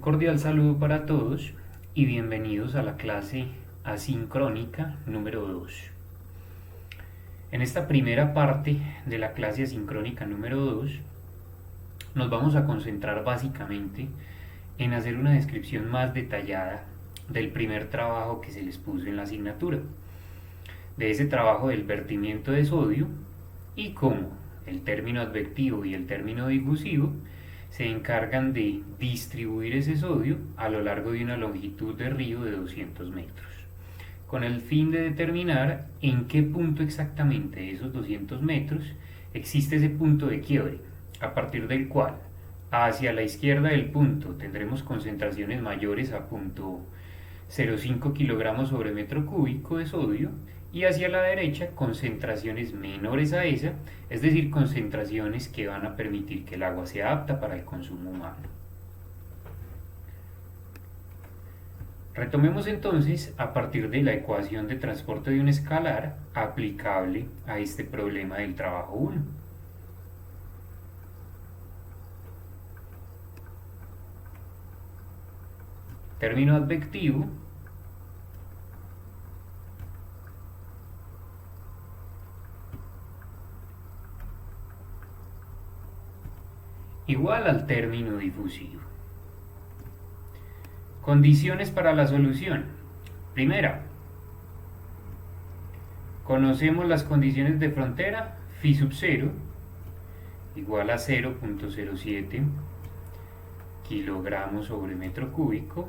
Un cordial saludo para todos y bienvenidos a la clase asincrónica número 2. En esta primera parte de la clase asincrónica número 2 nos vamos a concentrar básicamente en hacer una descripción más detallada del primer trabajo que se les puso en la asignatura, de ese trabajo del vertimiento de sodio y cómo el término advectivo y el término difusivo se encargan de distribuir ese sodio a lo largo de una longitud de río de 200 metros, con el fin de determinar en qué punto exactamente de esos 200 metros existe ese punto de quiebre, a partir del cual hacia la izquierda del punto tendremos concentraciones mayores a 0,05 kilogramos sobre metro cúbico de sodio y hacia la derecha concentraciones menores a esa, es decir, concentraciones que van a permitir que el agua sea apta para el consumo humano. Retomemos entonces a partir de la ecuación de transporte de un escalar aplicable a este problema del trabajo 1. Término advectivo igual al término difusivo. Condiciones para la solución. Primera, conocemos las condiciones de frontera. Phi sub 0 igual a 0,07 kilogramos sobre metro cúbico.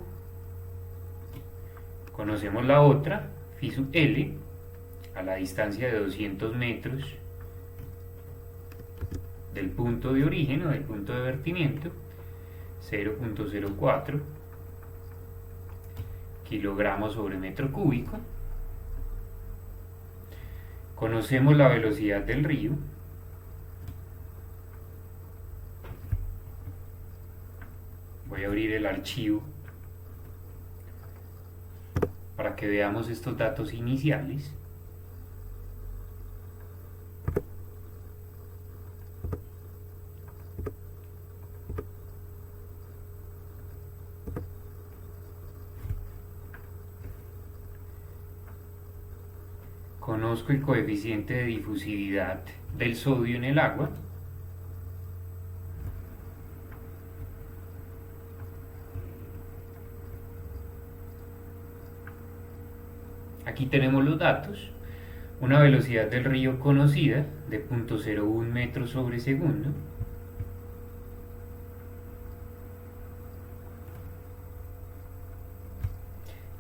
Conocemos la otra, phi sub L, a la distancia de 200 metros del punto de origen o del punto de vertimiento, 0,04 kilogramos sobre metro cúbico. Conocemos la velocidad del río. Voy a abrir el archivo para que veamos estos datos iniciales. Conozco el coeficiente de difusividad del sodio en el agua. Aquí tenemos los datos. Una velocidad del río conocida de 0,01 metros sobre segundo.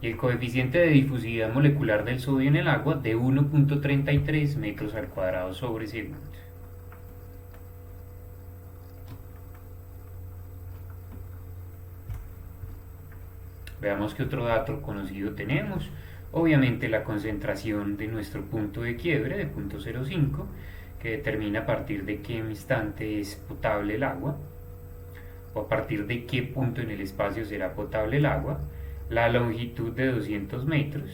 Y el coeficiente de difusividad molecular del sodio en el agua de 1,33 metros al cuadrado sobre segundo. Veamos qué otro dato conocido tenemos. Obviamente la concentración de nuestro punto de quiebre de 0,05, que determina a partir de qué instante es potable el agua, o a partir de qué punto en el espacio será potable el agua, la longitud de 200 metros,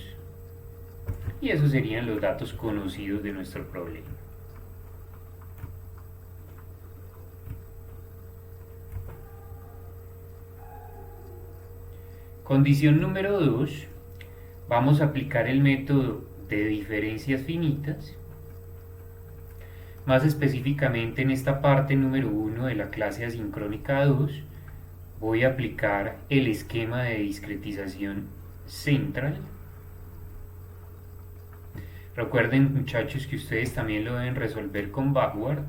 y esos serían los datos conocidos de nuestro problema. Condición número 2. Vamos a aplicar el método de diferencias finitas. Más específicamente en esta parte número 1 de la clase asincrónica 2, voy a aplicar el esquema de discretización central. Recuerden, muchachos, que ustedes también lo deben resolver con backward.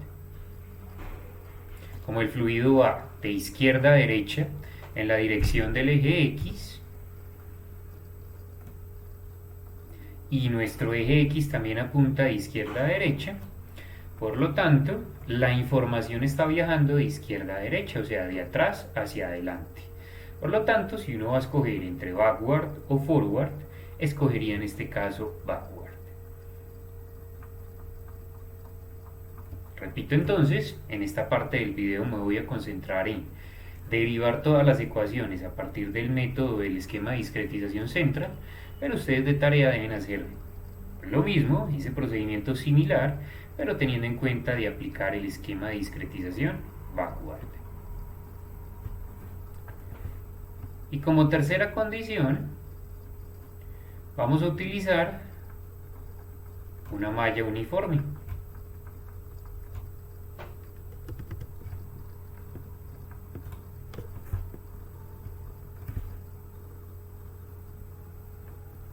Como el fluido va de izquierda a derecha en la dirección del eje X, y nuestro eje X también apunta de izquierda a derecha, por lo tanto, la información está viajando de izquierda a derecha, o sea, de atrás hacia adelante. Por lo tanto, si uno va a escoger entre backward o forward, escogería en este caso backward. Repito entonces, en esta parte del video me voy a concentrar en derivar todas las ecuaciones a partir del método del esquema de discretización central, pero ustedes de tarea deben hacer lo mismo, ese procedimiento similar, pero teniendo en cuenta de aplicar el esquema de discretización backward. Y como tercera condición, vamos a utilizar una malla uniforme.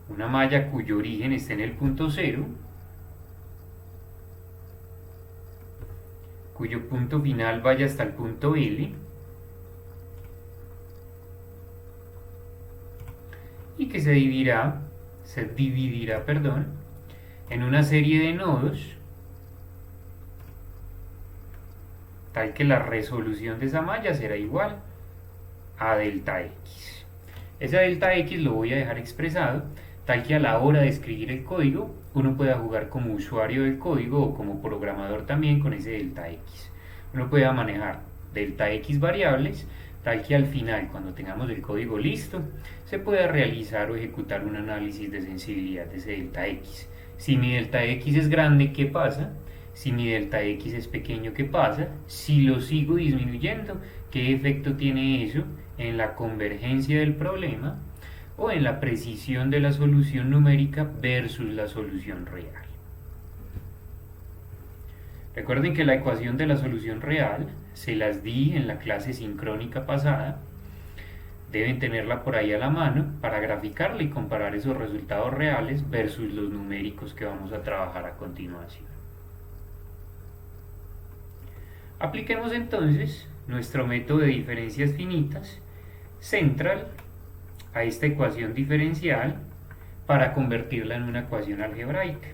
Una malla cuyo origen esté en el punto 0, cuyo punto final vaya hasta el punto L, y que se dividirá, perdón, en una serie de nodos, tal que la resolución de esa malla será igual a delta X. Ese delta X lo voy a dejar expresado, tal que a la hora de escribir el código, uno pueda jugar como usuario del código o como programador también con ese delta X. Uno pueda manejar delta X variables, tal que al final, cuando tengamos el código listo, se pueda realizar o ejecutar un análisis de sensibilidad de ese delta X. Si mi delta X es grande, ¿qué pasa? Si mi delta X es pequeño, ¿qué pasa? Si lo sigo disminuyendo, ¿qué efecto tiene eso en la convergencia del problema o en la precisión de la solución numérica versus la solución real? Recuerden que la ecuación de la solución real se las di en la clase sincrónica pasada. Deben tenerla por ahí a la mano para graficarla y comparar esos resultados reales versus los numéricos que vamos a trabajar a continuación. Apliquemos entonces nuestro método de diferencias finitas central a esta ecuación diferencial para convertirla en una ecuación algebraica.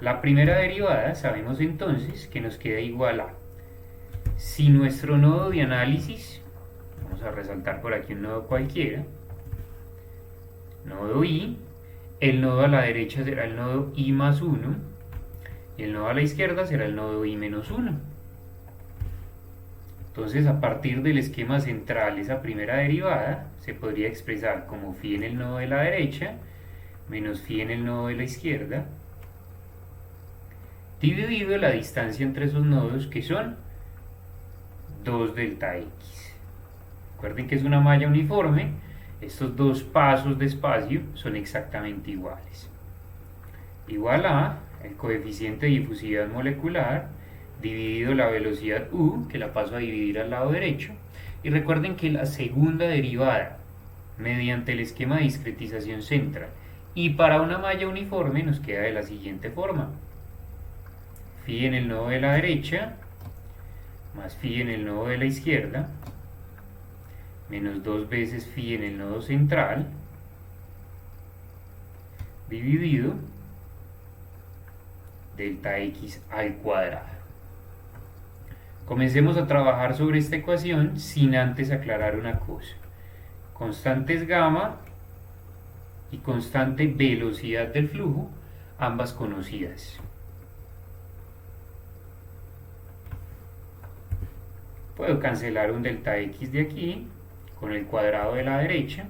La primera derivada sabemos entonces que nos queda igual a, si nuestro nodo de análisis, vamos a resaltar por aquí un nodo cualquiera, nodo I, el nodo a la derecha será el nodo I más 1 y el nodo a la izquierda será el nodo I menos 1. Entonces, a partir del esquema central, esa primera derivada se podría expresar como phi en el nodo de la derecha menos phi en el nodo de la izquierda, dividido la distancia entre esos nodos, que son 2 delta X. Recuerden que es una malla uniforme, estos dos pasos de espacio son exactamente iguales. Igual a el coeficiente de difusividad molecular dividido la velocidad u, que la paso a dividir al lado derecho. Y recuerden que la segunda derivada, mediante el esquema de discretización central, y para una malla uniforme nos queda de la siguiente forma. Phi en el nodo de la derecha más phi en el nodo de la izquierda menos 2 veces phi en el nodo central dividido delta X al cuadrado. Comencemos a trabajar sobre esta ecuación sin antes aclarar una cosa. Constantes gamma y constante velocidad del flujo, ambas conocidas. Puedo cancelar un delta X de aquí con el cuadrado de la derecha.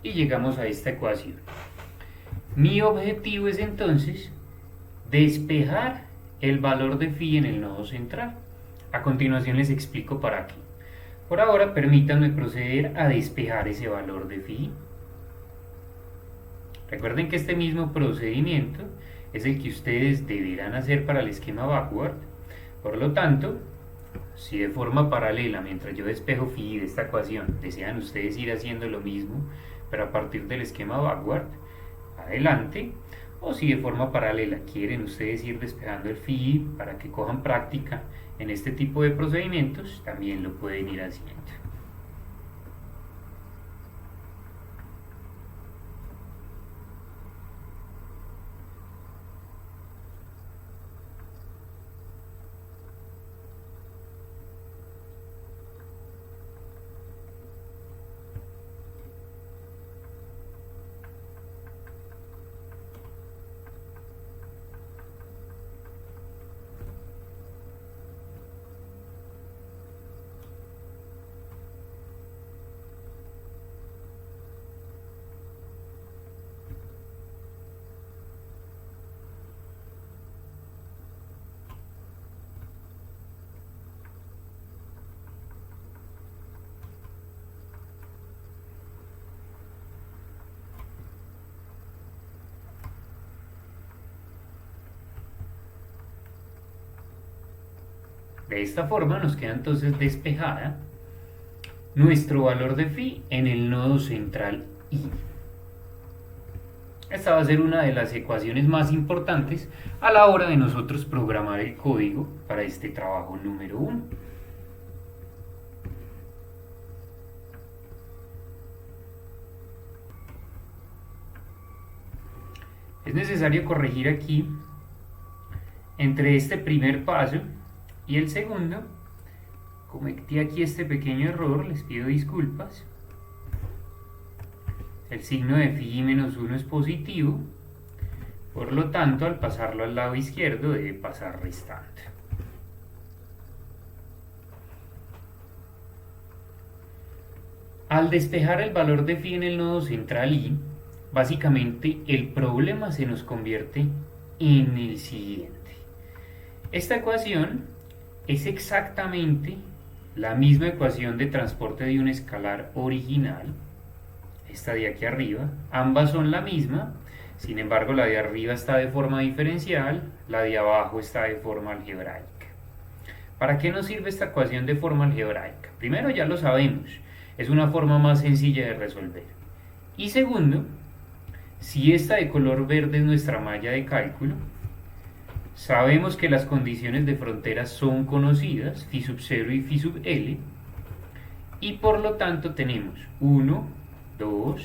Y llegamos a esta ecuación. Mi objetivo es entonces despejar el valor de phi en el nodo central. A continuación les explico para qué. Por ahora permítanme proceder a despejar ese valor de phi. Recuerden que este mismo procedimiento es el que ustedes deberán hacer para el esquema backward. Por lo tanto, si de forma paralela, mientras yo despejo phi de esta ecuación, desean ustedes ir haciendo lo mismo, pero a partir del esquema backward, adelante. O si de forma paralela quieren ustedes ir despejando el phi para que cojan práctica en este tipo de procedimientos, también lo pueden ir haciendo. De esta forma nos queda entonces despejada nuestro valor de phi en el nodo central I. Esta va a ser una de las ecuaciones más importantes a la hora de nosotros programar el código para este trabajo número 1. Es necesario corregir aquí entre este primer paso y el segundo. Cometí aquí este pequeño error, les pido disculpas. El signo de phi menos 1 es positivo, por lo tanto al pasarlo al lado izquierdo debe pasar restando. Al despejar el valor de phi en el nodo central I, básicamente el problema se nos convierte en el siguiente. Esta ecuación es exactamente la misma ecuación de transporte de un escalar original, esta de aquí arriba, ambas son la misma, sin embargo la de arriba está de forma diferencial, la de abajo está de forma algebraica. ¿Para qué nos sirve esta ecuación de forma algebraica? Primero, ya lo sabemos, es una forma más sencilla de resolver. Y segundo, si esta de color verde es nuestra malla de cálculo, sabemos que las condiciones de frontera son conocidas, phi sub 0 y phi sub L, y por lo tanto tenemos 1, 2,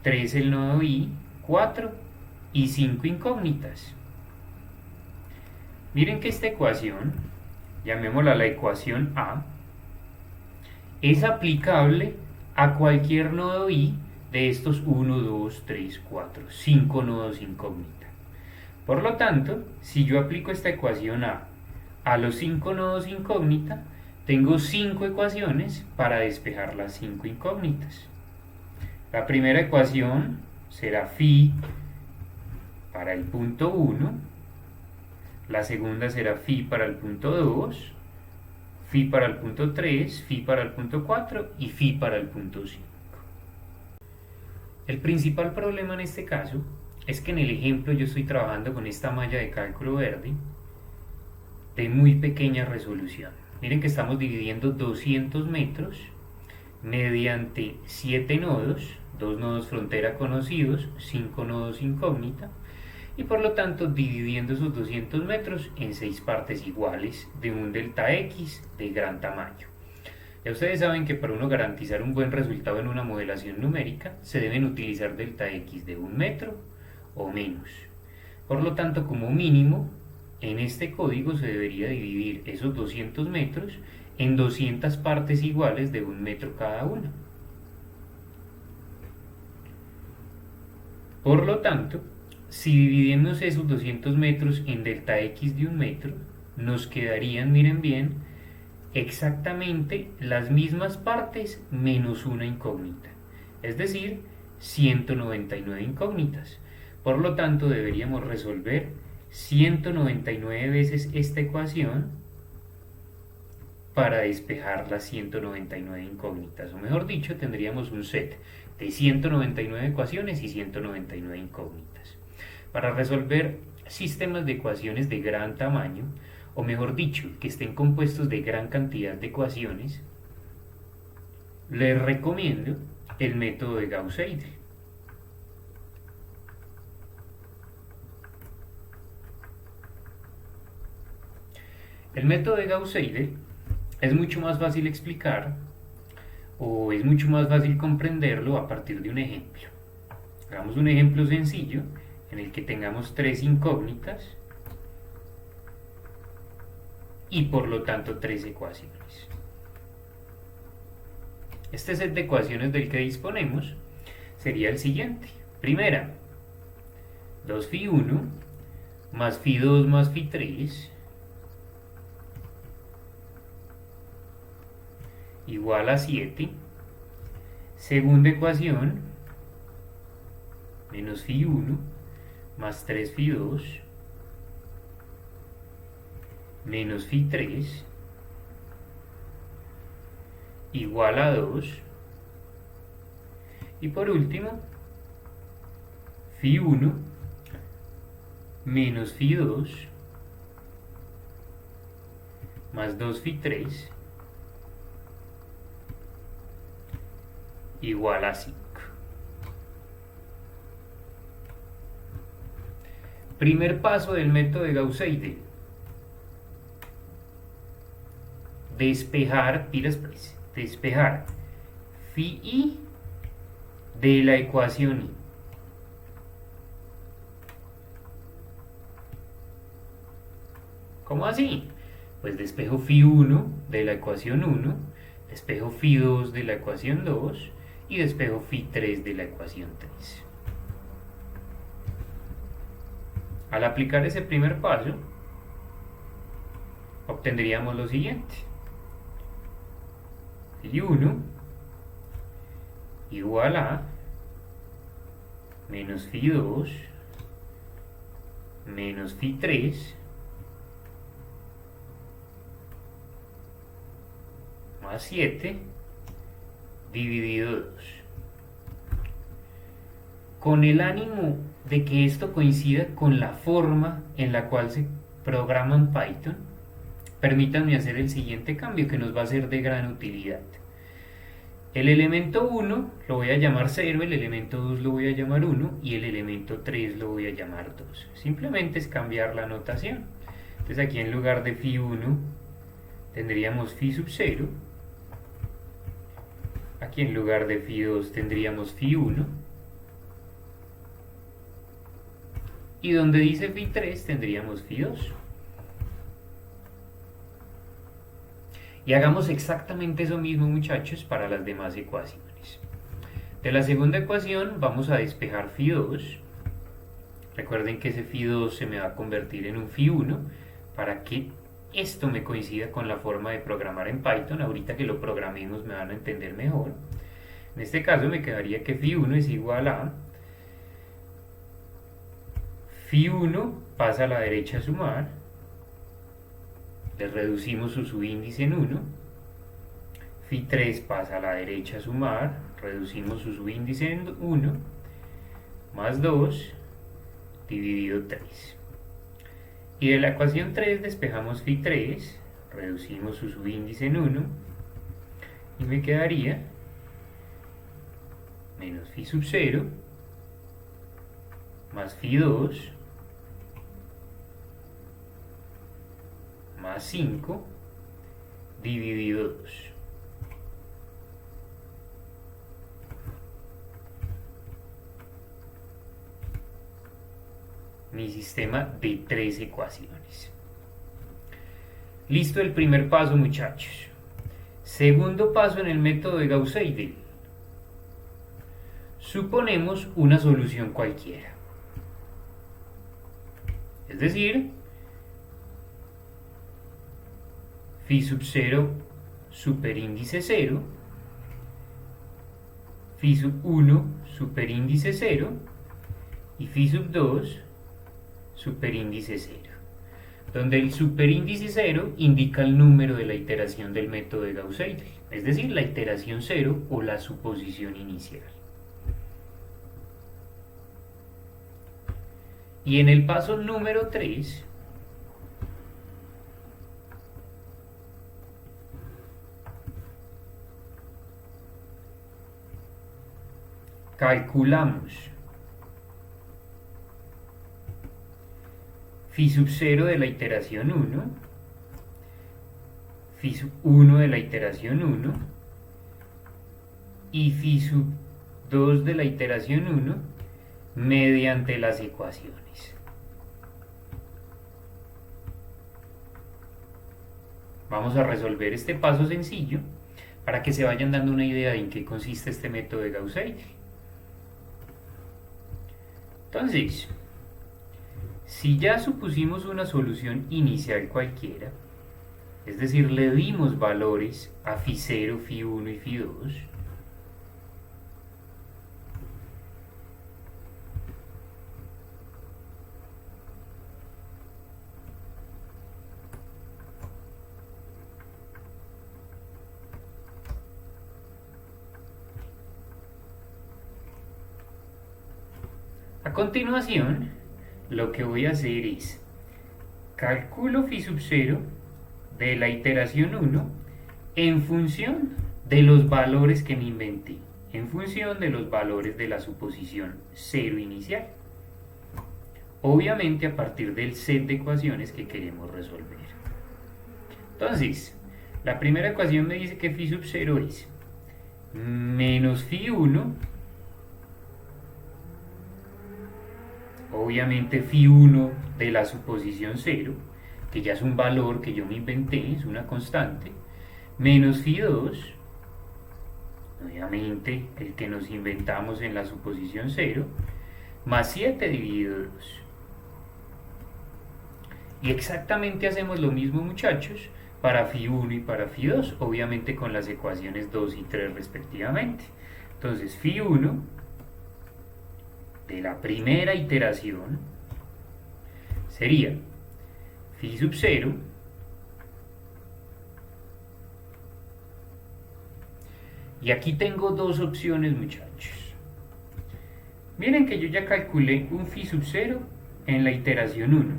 3 el nodo I, 4 y 5 incógnitas. Miren que esta ecuación, llamémosla la ecuación A, es aplicable a cualquier nodo I de estos 1, 2, 3, 4, 5 nodos incógnitas. Por lo tanto, si yo aplico esta ecuación a los 5 nodos incógnita, tengo 5 ecuaciones para despejar las 5 incógnitas. La primera ecuación será phi para el punto 1, la segunda será phi para el punto 2, phi para el punto 3, phi para el punto 4 y phi para el punto 5. El principal problema en este caso es que en el ejemplo yo estoy trabajando con esta malla de cálculo verde de muy pequeña resolución. Miren que estamos dividiendo 200 metros mediante 7 nodos, 2 nodos frontera conocidos, 5 nodos incógnita, y por lo tanto dividiendo esos 200 metros en 6 partes iguales de un delta X de gran tamaño. Ya ustedes saben que para uno garantizar un buen resultado en una modelación numérica se deben utilizar delta X de 1 metro o menos. Por lo tanto, como mínimo, en este código se debería dividir esos 200 metros en 200 partes iguales de 1 metro cada una. Por lo tanto, si dividimos esos 200 metros en delta X de 1 metro, nos quedarían, miren bien, exactamente las mismas partes menos una incógnita, es decir, 199 incógnitas. Por lo tanto, deberíamos resolver 199 veces esta ecuación para despejar las 199 incógnitas, o mejor dicho, tendríamos un set de 199 ecuaciones y 199 incógnitas. Para resolver sistemas de ecuaciones de gran tamaño, o mejor dicho, que estén compuestos de gran cantidad de ecuaciones, les recomiendo el método de Gauss-Seidel. El método de Gauss-Seidel es mucho más fácil explicar o es mucho más fácil comprenderlo a partir de un ejemplo. Hagamos un ejemplo sencillo en el que tengamos 3 incógnitas y por lo tanto 3 ecuaciones. Este set de ecuaciones del que disponemos sería el siguiente. Primera, 2 phi 1 más phi 2 más phi 3 igual a 7. Segunda ecuación, menos phi 1 más 3 phi 2 menos phi 3 igual a 2. Y por último, phi 1 menos phi 2 más 2 phi 3 igual a 5. Primer paso del método de Gauss-Seidel. Despejar, despejar phi i de la ecuación i. ¿Cómo así? Pues despejo phi 1 de la ecuación 1, despejo phi 2 de la ecuación 2 y despejo phi 3 de la ecuación 3. Al aplicar ese primer paso, obtendríamos lo siguiente. Phi 1 igual a menos phi 2 menos phi 3 más 7 dividido 2. Con el ánimo de que esto coincida con la forma en la cual se programa en Python, permítanme hacer el siguiente cambio que nos va a ser de gran utilidad. El elemento 1 lo voy a llamar 0, el elemento 2 lo voy a llamar 1 y el elemento 3 lo voy a llamar 2. Simplemente es cambiar la notación. Entonces aquí en lugar de phi 1 tendríamos phi sub 0. Aquí en lugar de phi 2 tendríamos phi 1. Y donde dice phi 3 tendríamos phi 2. Y hagamos exactamente eso mismo, muchachos, para las demás ecuaciones. De la segunda ecuación vamos a despejar phi 2. Recuerden que ese phi 2 se me va a convertir en un phi 1 para que esto me coincida con la forma de programar en Python. Ahorita que lo programemos me van a entender mejor. En este caso me quedaría que phi 1 es igual a phi 1 pasa a la derecha a sumar, le reducimos su subíndice en 1, phi 3 pasa a la derecha a sumar, reducimos su subíndice en 1, más 2 dividido 3. Y de la ecuación 3 despejamos phi 3, reducimos su subíndice en 1, y me quedaría menos phi sub 0 más phi 2 más 5 dividido 2. Mi sistema de 3 ecuaciones. Listo el primer paso, muchachos. Segundo paso en el método de Gauss-Seidel. Suponemos una solución cualquiera. Es decir, phi sub 0 superíndice 0, phi sub 1 superíndice 0 y phi sub 2 superíndice 0, donde el superíndice 0 indica el número de la iteración del método de Gauss-Seidel, es decir, la iteración 0 o la suposición inicial. Y en el paso número 3, calculamos phi sub 0 de la iteración 1, phi sub 1 de la iteración 1 y phi sub 2 de la iteración 1 mediante las ecuaciones. Vamos a resolver este paso sencillo para que se vayan dando una idea de en qué consiste este método de Gauss-Seidel. Entonces, si ya supusimos una solución inicial cualquiera, es decir, le dimos valores a phi 0, phi 1 y phi 2, a continuación, lo que voy a hacer es calculo phi sub 0 de la iteración 1 en función de los valores que me inventé, en función de los valores de la suposición 0 inicial. Obviamente a partir del set de ecuaciones que queremos resolver. Entonces, la primera ecuación me dice que phi sub 0 es menos phi 1, obviamente phi 1 de la suposición 0, que ya es un valor que yo me inventé, es una constante, menos phi 2, obviamente el que nos inventamos en la suposición 0, más 7 dividido 2. Y exactamente hacemos lo mismo, muchachos, para phi 1 y para phi 2, obviamente con las ecuaciones 2 y 3 respectivamente. Entonces phi 1 de la primera iteración sería phi sub 0 y aquí tengo dos opciones, muchachos. Miren que yo ya calculé un phi sub 0 en la iteración 1,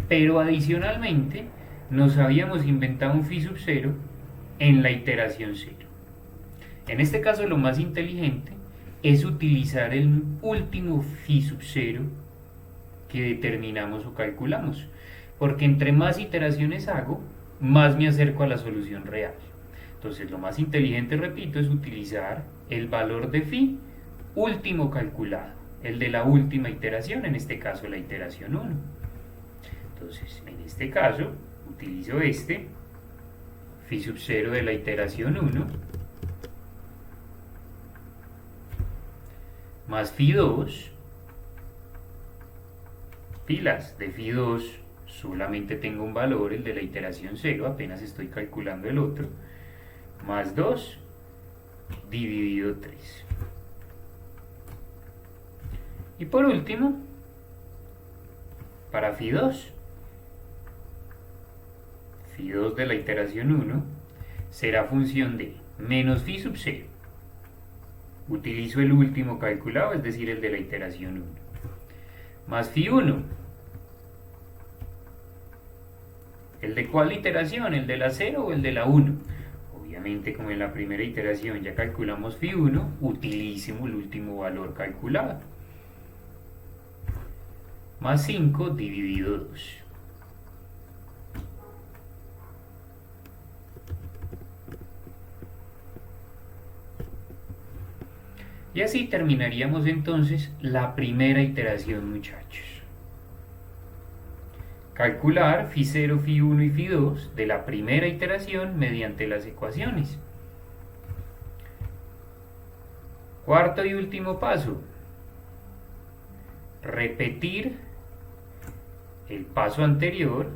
pero adicionalmente nos habíamos inventado un phi sub 0 en la iteración 0. En este caso lo más inteligente es utilizar el último phi sub 0 que determinamos o calculamos, porque entre más iteraciones hago, más me acerco a la solución real. Entonces lo más inteligente, repito, es utilizar el valor de phi último calculado, el de la última iteración, en este caso la iteración 1. Entonces, en este caso, utilizo este, phi sub 0 de la iteración 1, más phi 2, pilas de phi 2, solamente tengo un valor, el de la iteración 0, apenas estoy calculando el otro, más 2 dividido 3. Y por último, para phi 2 de la iteración 1 será función de menos phi sub 0. Utilizo el último calculado, es decir, el de la iteración 1. Más phi 1. ¿El de cuál iteración? ¿El de la 0 o el de la 1? Obviamente, como en la primera iteración ya calculamos phi 1, utilicemos el último valor calculado. Más 5 dividido 2. Y así terminaríamos entonces la primera iteración, muchachos. Calcular phi 0, phi 1 y phi 2 de la primera iteración mediante las ecuaciones. Cuarto y último paso. Repetir el paso anterior,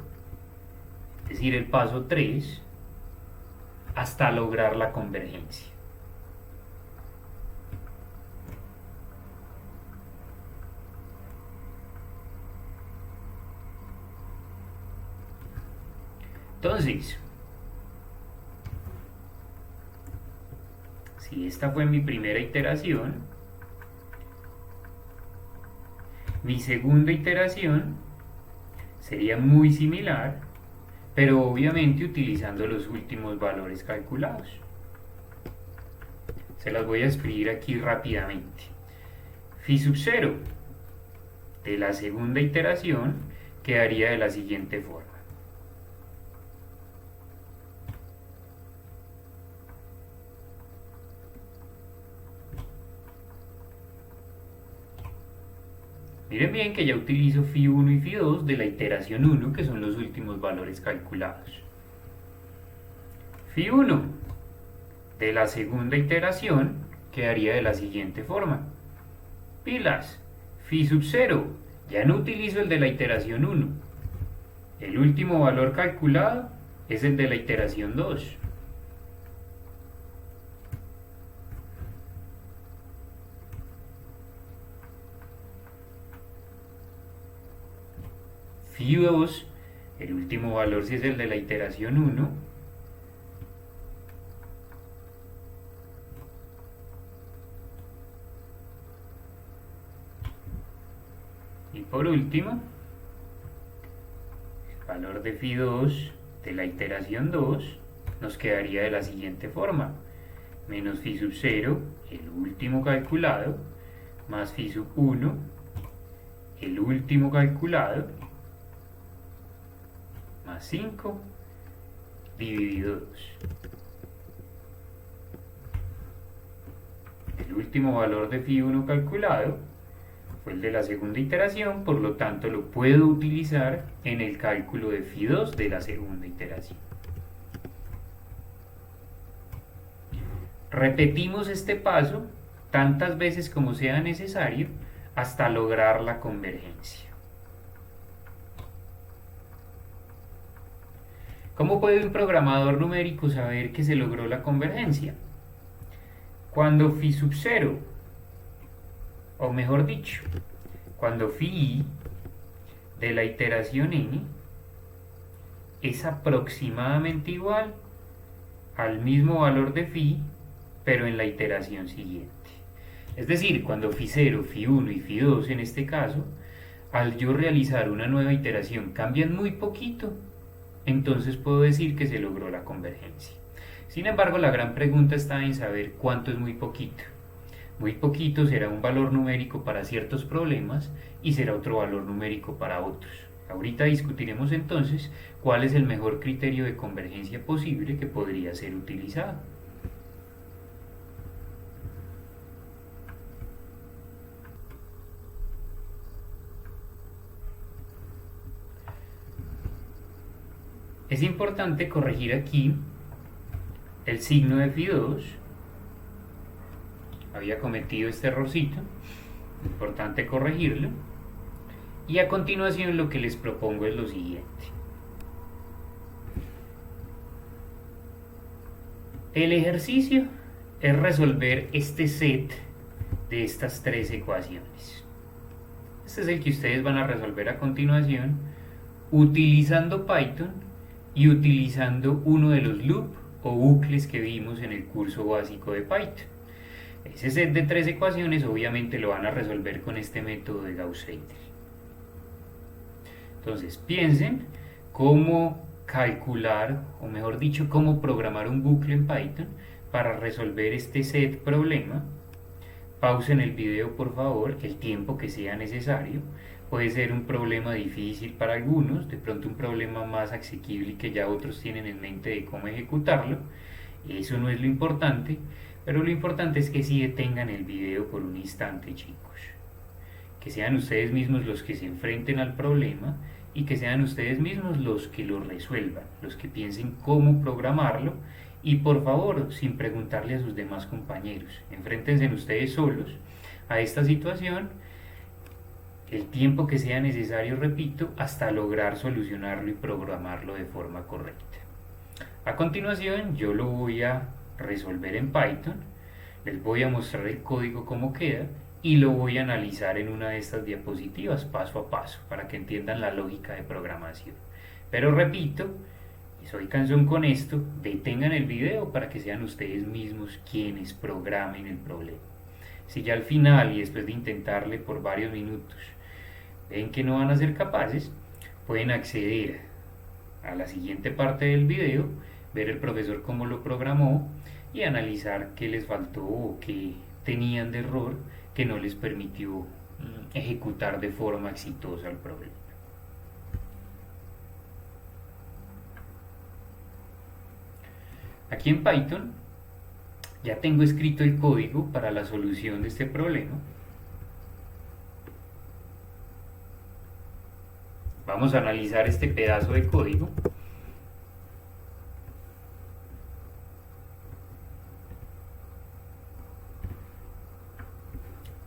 es decir, el paso 3, hasta lograr la convergencia. Entonces, si esta fue mi primera iteración, mi segunda iteración sería muy similar, pero obviamente utilizando los últimos valores calculados. Se las voy a escribir aquí rápidamente. Phi sub 0 de la segunda iteración quedaría de la siguiente forma. Miren bien que ya utilizo phi 1 y phi 2 de la iteración 1, que son los últimos valores calculados. Phi 1 de la segunda iteración quedaría de la siguiente forma. Pilas, phi sub 0, ya no utilizo el de la iteración 1. El último valor calculado es el de la iteración 2. Phi 2, el último valor si es el de la iteración 1. Y por último, el valor de phi 2 de la iteración 2 nos quedaría de la siguiente forma: menos phi sub 0, el último calculado, más phi sub 1, el último calculado, más 5 dividido 2. El último valor de phi 1 calculado fue el de la segunda iteración, por lo tanto lo puedo utilizar en el cálculo de phi 2 de la segunda iteración. Repetimos este paso tantas veces como sea necesario hasta lograr la convergencia. ¿Cómo puede un programador numérico saber que se logró la convergencia? Cuando phi sub 0, o mejor dicho, cuando phi i de la iteración n es aproximadamente igual al mismo valor de phi, pero en la iteración siguiente. Es decir, cuando phi 0, phi 1 y phi 2 en este caso, al yo realizar una nueva iteración cambian muy poquito, entonces puedo decir que se logró la convergencia. Sin embargo, la gran pregunta está en saber cuánto es muy poquito. Muy poquito será un valor numérico para ciertos problemas y será otro valor numérico para otros. Ahorita discutiremos entonces cuál es el mejor criterio de convergencia posible que podría ser utilizado. Es importante corregir aquí el signo de phi 2. Había cometido este errorcito, importante corregirlo. Y a continuación lo que les propongo es lo siguiente. El ejercicio es resolver este set de estas tres ecuaciones. Este es el que ustedes van a resolver a continuación utilizando Python y utilizando uno de los loop o bucles que vimos en el curso básico de Python. Ese set de tres ecuaciones obviamente lo van a resolver con este método de Gauss-Seidel. Entonces piensen cómo calcular, o mejor dicho, cómo programar un bucle en Python para resolver este set problema. Pausen el video por favor el tiempo que sea necesario. Puede ser un problema difícil para algunos, de pronto un problema más asequible y que ya otros tienen en mente de cómo ejecutarlo. Eso no es lo importante, pero lo importante es que sí detengan el video por un instante, chicos. Que sean ustedes mismos los que se enfrenten al problema y que sean ustedes mismos los que lo resuelvan, los que piensen cómo programarlo y por favor, sin preguntarle a sus demás compañeros, enfréntense ustedes solos a esta situación el tiempo que sea necesario, repito, hasta lograr solucionarlo y programarlo de forma correcta. A continuación yo lo voy a resolver en Python, les voy a mostrar el código cómo queda y lo voy a analizar en una de estas diapositivas paso a paso para que entiendan la lógica de programación. Pero repito, y soy cansón con esto, detengan el video para que sean ustedes mismos quienes programen el problema. Si ya al final y después de intentarle por varios minutos ven que no van a ser capaces, pueden acceder a la siguiente parte del video, ver el profesor cómo lo programó y analizar qué les faltó o qué tenían de error que no les permitió ejecutar de forma exitosa el problema. Aquí en Python ya tengo escrito el código para la solución de este problema. Vamos a analizar este pedazo de código.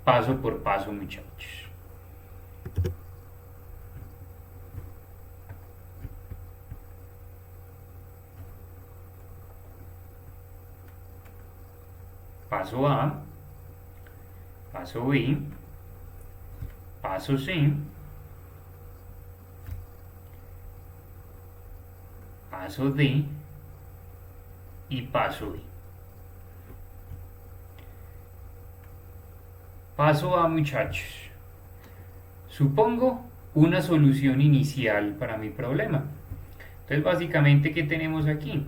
Paso por paso, muchachos. Paso A, paso B, paso C, paso D y paso E. Paso A, muchachos. Supongo una solución inicial para mi problema. Entonces básicamente, ¿qué tenemos aquí?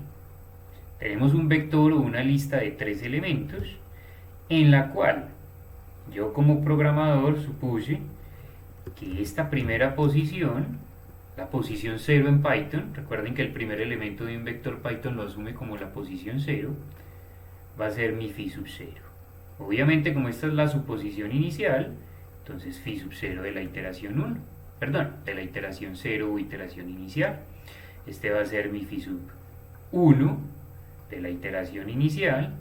Tenemos un vector o una lista de 3 elementos en la cual yo como programador supuse que esta primera posición, la posición 0 en Python, recuerden que el primer elemento de un vector Python lo asume como la posición 0, va a ser mi phi sub 0. Obviamente, como esta es la suposición inicial, entonces phi sub 0 de la iteración 1, perdón, de la iteración 0 o iteración inicial. Este va a ser mi phi sub 1 de la iteración inicial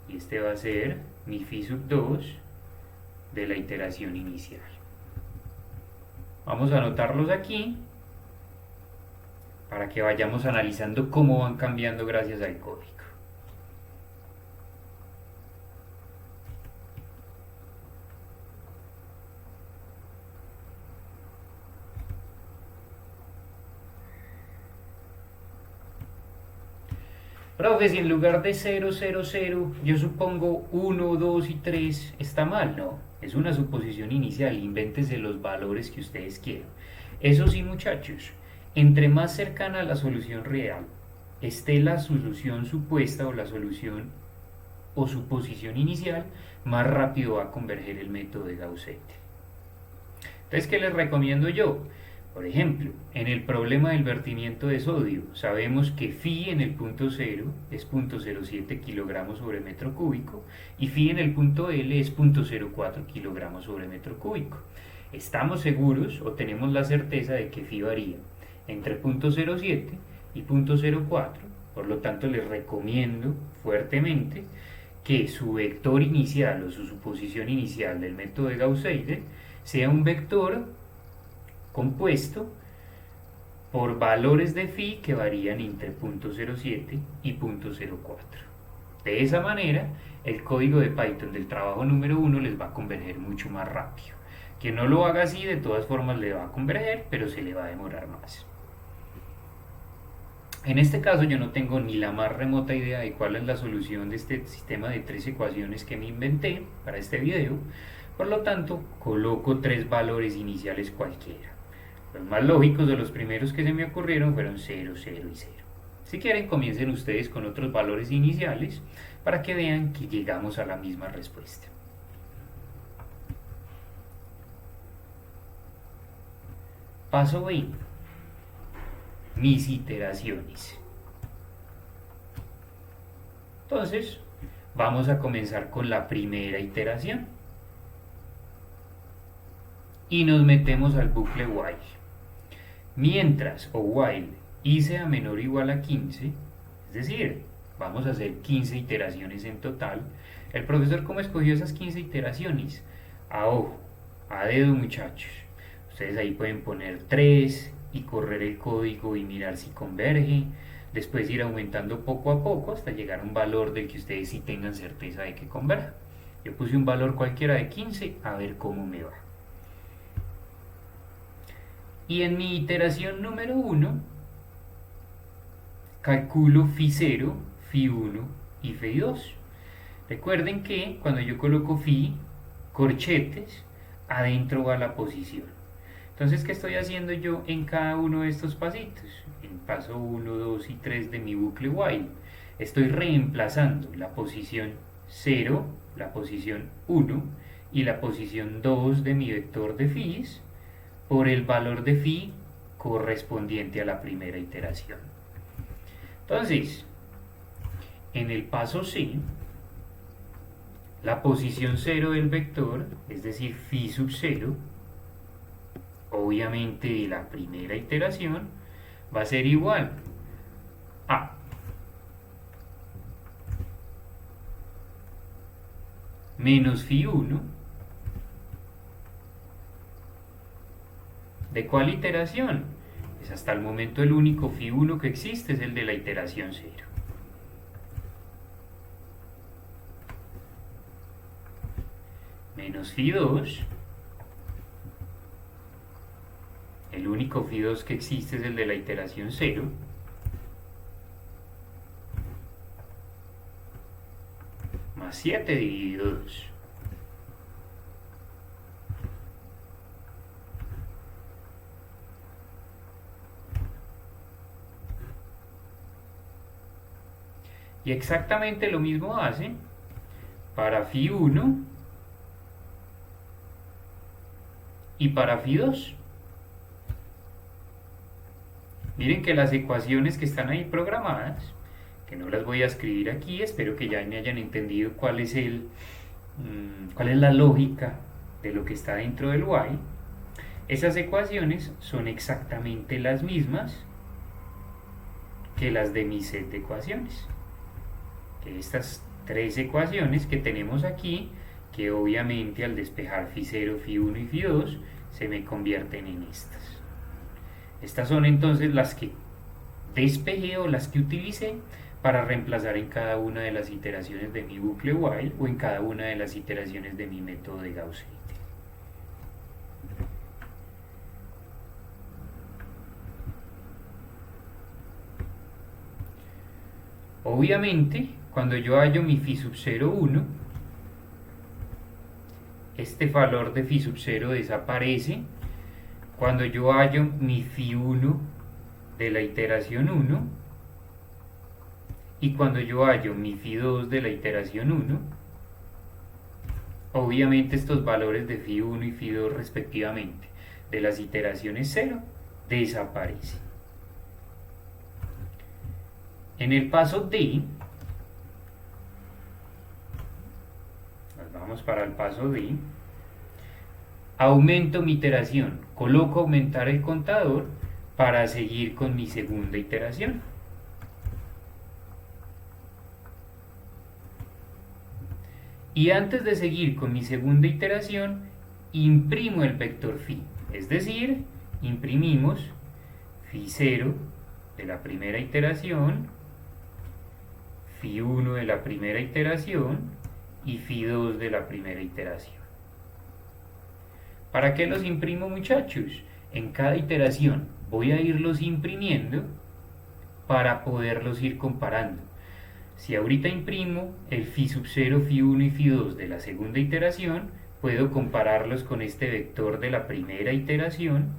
y este va a ser mi phi sub 2 de la iteración inicial. Vamos a anotarlos aquí para que vayamos analizando cómo van cambiando gracias al código. Profe, si en lugar de 0, 0, 0, yo supongo 1, 2 y 3, ¿está mal? No, es una suposición inicial, invéntese los valores que ustedes quieran. Eso sí, muchachos, entre más cercana a la solución real esté la solución supuesta o la solución o suposición inicial, más rápido va a converger el método de Gauss-Seidel. Entonces, ¿qué les recomiendo yo? Por ejemplo, en el problema del vertimiento de sodio, sabemos que phi en el punto 0 es 0.07 kilogramos sobre metro cúbico y phi en el punto L es 0.04 kilogramos sobre metro cúbico. Estamos seguros o tenemos la certeza de que phi varía entre 0.07 y 0.04, por lo tanto les recomiendo fuertemente que su vector inicial o su suposición inicial del método de Gauss-Seidel sea un vector compuesto por valores de phi que varían entre 0.07 y 0.04. De esa manera, el código de Python del trabajo número 1 les va a converger mucho más rápido. Quien no lo haga así, de todas formas le va a converger, pero se le va a demorar más. En este caso yo no tengo ni la más remota idea de cuál es la solución de este sistema de 3 ecuaciones que me inventé para este video, por lo tanto coloco 3 valores iniciales cualquiera. Los más lógicos de los primeros que se me ocurrieron fueron 0, 0 y 0. Si quieren, comiencen ustedes con otros valores iniciales para que vean que llegamos a la misma respuesta. Paso B. Mis iteraciones. Entonces, vamos a comenzar con la primera iteración. Y nos metemos al bucle while. Mientras o while i sea menor o igual a 15, es decir, vamos a hacer 15 iteraciones en total. El profesor, ¿cómo escogió esas 15 iteraciones? A ojo, a dedo, muchachos. Ustedes ahí pueden poner 3 y correr el código y mirar si converge. Después ir aumentando poco a poco hasta llegar a un valor del que ustedes sí tengan certeza de que converja. Yo puse un valor cualquiera de 15, a ver cómo me va. Y en mi iteración número 1, calculo phi 0, phi 1 y phi 2. Recuerden que cuando yo coloco phi, corchetes, adentro va la posición. Entonces, ¿qué estoy haciendo yo en cada uno de estos pasitos? En paso 1, 2 y 3 de mi bucle while. Estoy reemplazando la posición 0, la posición 1 y la posición 2 de mi vector de phis por el valor de phi correspondiente a la primera iteración. Entonces, en el paso C, la posición 0 del vector, es decir, phi sub 0, obviamente de la primera iteración, va a ser igual a menos phi 1. ¿De cuál iteración? Pues hasta el momento el único phi 1 que existe es el de la iteración 0. Menos phi 2. El único phi 2 que existe es el de la iteración 0. Más 7 dividido 2. Y exactamente lo mismo hace para phi1 y para phi2. Miren que las ecuaciones que están ahí programadas, que no las voy a escribir aquí, espero que ya me hayan entendido cuál es la lógica de lo que está dentro del while. Esas ecuaciones son exactamente las mismas que las de mi set de ecuaciones. Que estas tres ecuaciones que tenemos aquí, que obviamente al despejar phi0, phi1 y phi2, se me convierten en estas. Estas son entonces las que despejé o las que utilicé para reemplazar en cada una de las iteraciones de mi bucle while o en cada una de las iteraciones de mi método de Gauss-Seidel. Obviamente, cuando yo hallo mi phi sub 0, 1, este valor de phi sub 0 desaparece. Cuando yo hallo mi phi 1 de la iteración 1 y cuando yo hallo mi phi 2 de la iteración 1, obviamente estos valores de phi 1 y phi 2 respectivamente de las iteraciones 0 desaparecen. En el paso D, nos vamos para el paso D, aumento mi iteración, coloco aumentar el contador para seguir con mi segunda iteración. Y antes de seguir con mi segunda iteración, imprimo el vector phi, es decir, imprimimos phi 0 de la primera iteración, phi 1 de la primera iteración y phi 2 de la primera iteración. ¿Para qué los imprimo, muchachos? En cada iteración voy a irlos imprimiendo para poderlos ir comparando. Si ahorita imprimo el phi sub 0, phi 1 y phi 2 de la segunda iteración, puedo compararlos con este vector de la primera iteración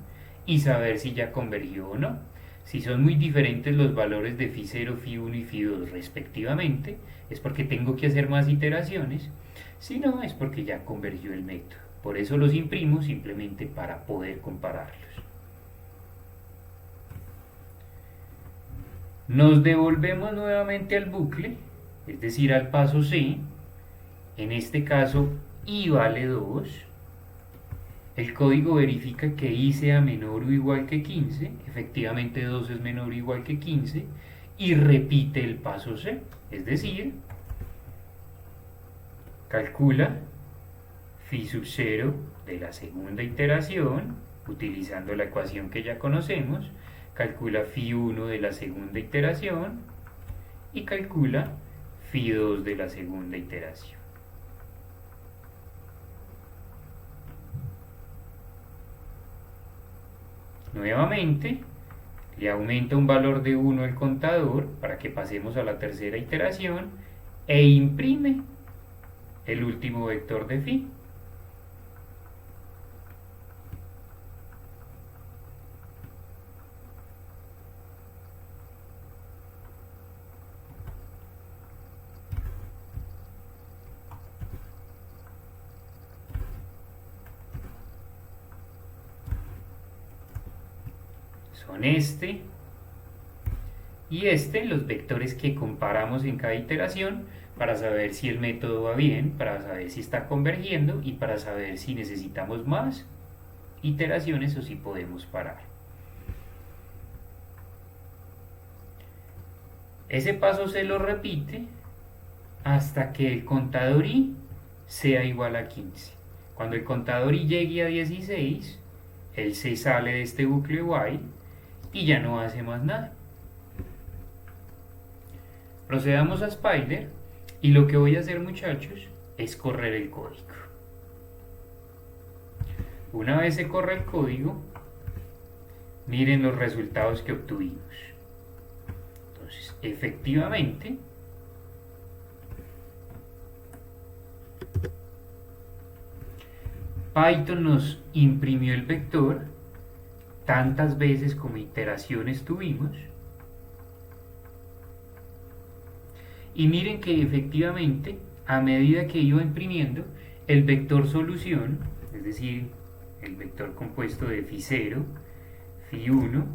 y saber si ya convergió o no. Si son muy diferentes los valores de phi 0, phi 1 y phi 2 respectivamente, es porque tengo que hacer más iteraciones. Si no, es porque ya convergió el método. Por eso los imprimo simplemente para poder compararlos. Nos devolvemos nuevamente al bucle, es decir, al paso C. En este caso, i vale 2. El código verifica que i sea menor o igual que 15. Efectivamente 2 es menor o igual que 15. Y repite el paso C. Es decir, calcula phi sub 0 de la segunda iteración, utilizando la ecuación que ya conocemos. Calcula phi 1 de la segunda iteración y calcula phi 2 de la segunda iteración. Nuevamente, le aumenta un valor de 1 al contador para que pasemos a la tercera iteración e imprime el último vector de phi. Son este y este, los vectores que comparamos en cada iteración para saber si el método va bien, para saber si está convergiendo y para saber si necesitamos más iteraciones o si podemos parar. Ese paso se lo repite hasta que el contador i sea igual a 15. Cuando el contador i llegue a 16, él se sale de este bucle while y ya no hace más nada. Procedamos a Spider y lo que voy a hacer, muchachos, es correr el código. Una vez se corre el código, miren los resultados que obtuvimos. Entonces, efectivamente, Python nos imprimió el vector tantas veces como iteraciones tuvimos Y miren que efectivamente, a medida que iba imprimiendo, el vector solución, es decir, el vector compuesto de φ0, φ1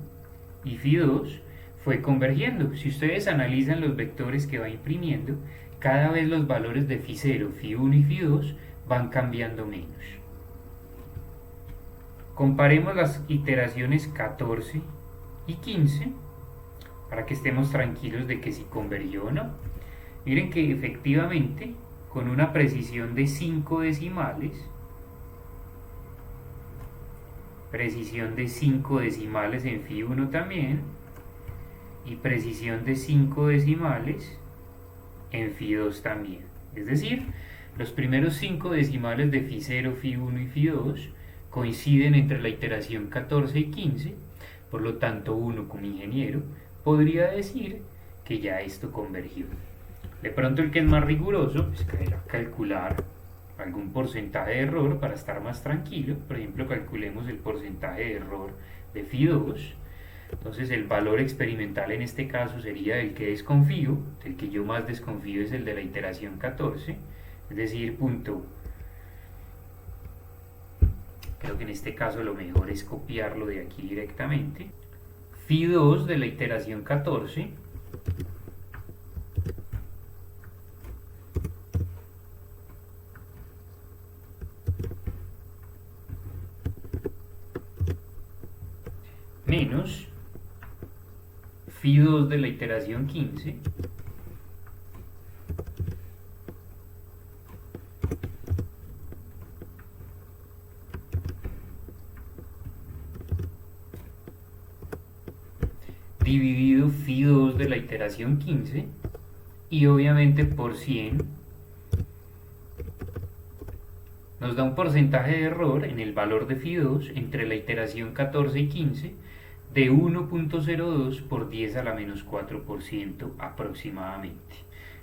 y φ2, fue convergiendo. Si ustedes analizan los vectores que va imprimiendo, cada vez los valores de φ0, φ1 y φ2 van cambiando menos. Comparemos las iteraciones 14 y 15 para que estemos tranquilos de que si convergió o no. Miren que efectivamente, con una precisión de 5 decimales, precisión de 5 decimales en φ1 también, y precisión de 5 decimales en φ2 también. Es decir, los primeros 5 decimales de φ0, φ1 y φ2 coinciden entre la iteración 14 y 15, por lo tanto uno como ingeniero podría decir que ya esto convergió. De pronto el que es más riguroso pues querrá calcular algún porcentaje de error para estar más tranquilo. Por ejemplo, calculemos el porcentaje de error de φ2. Entonces el valor experimental en este caso sería el que desconfío. El que yo más desconfío es el de la iteración 14, es decir, punto. Creo que en este caso lo mejor es copiarlo de aquí directamente. φ2 de la iteración 14 menos φ2 de la iteración 15 dividido φ2 de la iteración 15 y obviamente por 100 nos da un porcentaje de error en el valor de φ2 entre la iteración 14 y 15 de 1.02 por 10 a la menos 4% aproximadamente.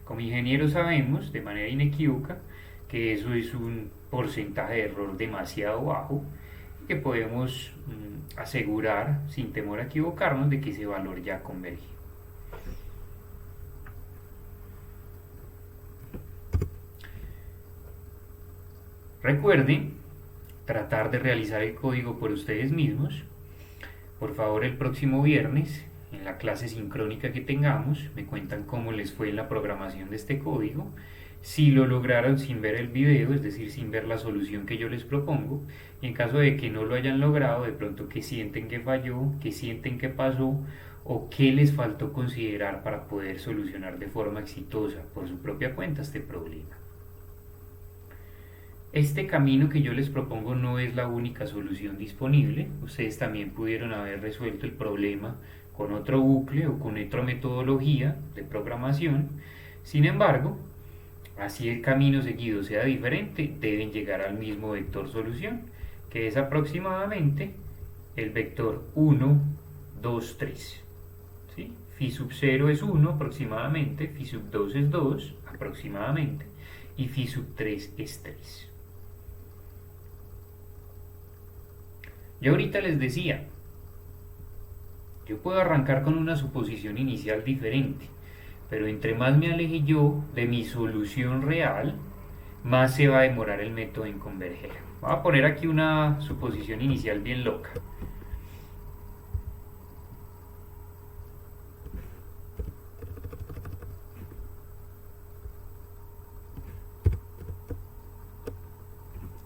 Como ingenieros sabemos de manera inequívoca que eso es un porcentaje de error demasiado bajo y que podemos asegurar sin temor a equivocarnos de que ese valor ya converge. Recuerden tratar de realizar el código por ustedes mismos. Por favor, el próximo viernes, en la clase sincrónica que tengamos, me cuentan cómo les fue en la programación de este código. Si lo lograron sin ver el video, es decir, sin ver la solución que yo les propongo, y en caso de que no lo hayan logrado, de pronto qué sienten que falló, qué sienten que pasó, o qué les faltó considerar para poder solucionar de forma exitosa por su propia cuenta este problema. Este camino que yo les propongo no es la única solución disponible. Ustedes también pudieron haber resuelto el problema con otro bucle o con otra metodología de programación. Sin embargo, así el camino seguido sea diferente, deben llegar al mismo vector solución, que es aproximadamente el vector 1, 2, 3. ¿Sí? Phi sub 0 es 1 aproximadamente, phi sub 2 es 2 aproximadamente, y phi sub 3 es 3. Yo ahorita les decía, yo puedo arrancar con una suposición inicial diferente, pero entre más me aleje yo de mi solución real, más se va a demorar el método en converger. Voy a poner aquí una suposición inicial bien loca.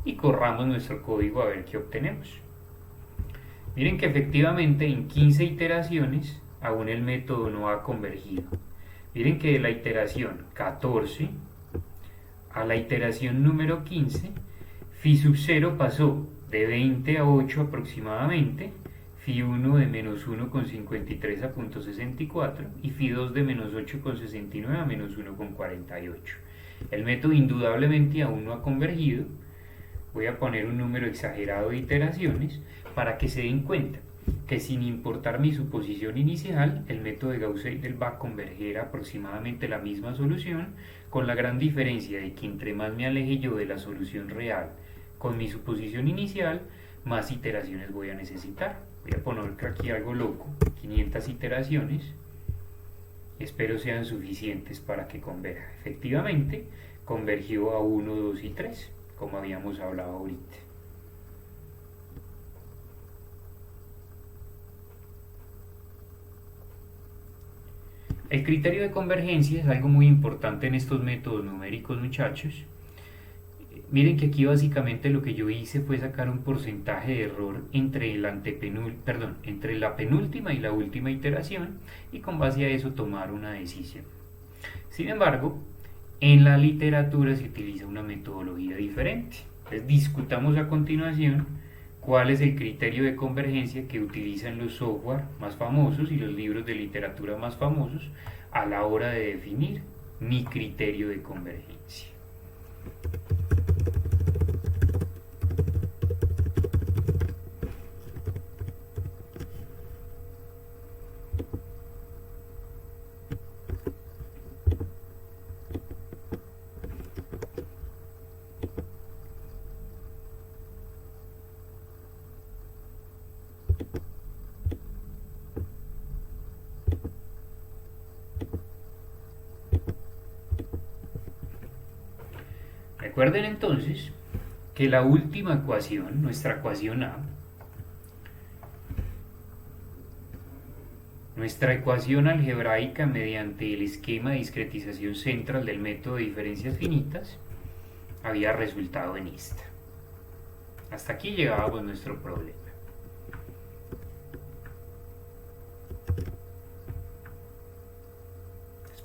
Y corramos nuestro código a ver qué obtenemos. Miren que efectivamente en 15 iteraciones aún el método no ha convergido. Miren que de la iteración 14 a la iteración número 15, phi sub 0 pasó de 20 a 8 aproximadamente, phi 1 de menos 1,53 a 0.64 y phi 2 de menos 8,69 a menos 1,48. El método indudablemente aún no ha convergido. Voy a poner un número exagerado de iteraciones para que se den cuenta que sin importar mi suposición inicial, el método de Gauss-Seidel va a converger aproximadamente la misma solución, con la gran diferencia de que entre más me aleje yo de la solución real con mi suposición inicial, más iteraciones voy a necesitar. Voy a poner aquí algo loco, 500 iteraciones, Espero sean suficientes para que converja. Efectivamente, convergió a 1, 2 y 3, como habíamos hablado ahorita. El criterio de convergencia es algo muy importante en estos métodos numéricos, muchachos. Miren que aquí básicamente lo que yo hice fue sacar un porcentaje de error entre entre la penúltima y la última iteración y con base a eso tomar una decisión. Sin embargo, en la literatura se utiliza una metodología diferente. Entonces discutamos a continuación cuál es el criterio de convergencia que utilizan los software más famosos y los libros de literatura más famosos a la hora de definir mi criterio de convergencia. Recuerden entonces que la última ecuación, nuestra ecuación A, nuestra ecuación algebraica mediante el esquema de discretización central del método de diferencias finitas, había resultado en esta. Hasta aquí llegábamos nuestro problema.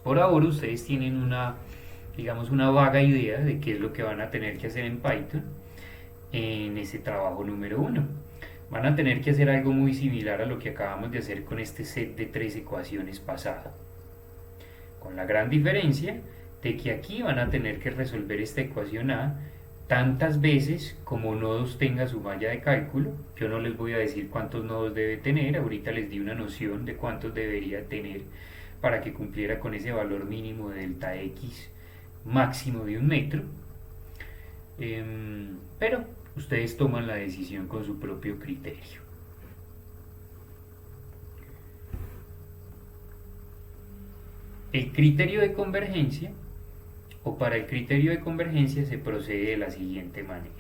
Por ahora ustedes tienen una vaga idea de qué es lo que van a tener que hacer en Python en ese trabajo número 1. Van a tener que hacer algo muy similar a lo que acabamos de hacer con este set de 3 ecuaciones pasado. Con la gran diferencia de que aquí van a tener que resolver esta ecuación A tantas veces como nodos tenga su malla de cálculo. Yo no les voy a decir cuántos nodos debe tener, ahorita les di una noción de cuántos debería tener para que cumpliera con ese valor mínimo de delta x máximo de 1 metro. Pero ustedes toman la decisión con su propio criterio. El criterio de convergencia, o para el criterio de convergencia se procede de la siguiente manera.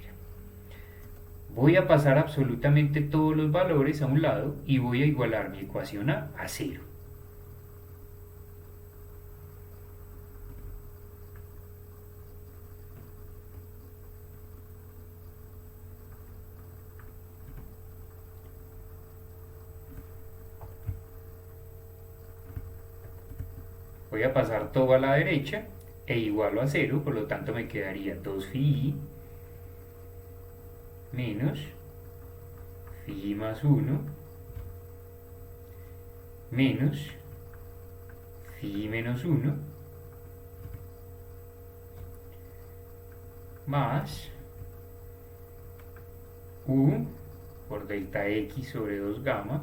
Voy a pasar absolutamente todos los valores a un lado y voy a igualar mi ecuación A a 0. Voy a pasar todo a la derecha e igualo a 0, por lo tanto me quedaría 2 phi menos phi más 1 menos phi menos 1 más u por delta x sobre 2 gamma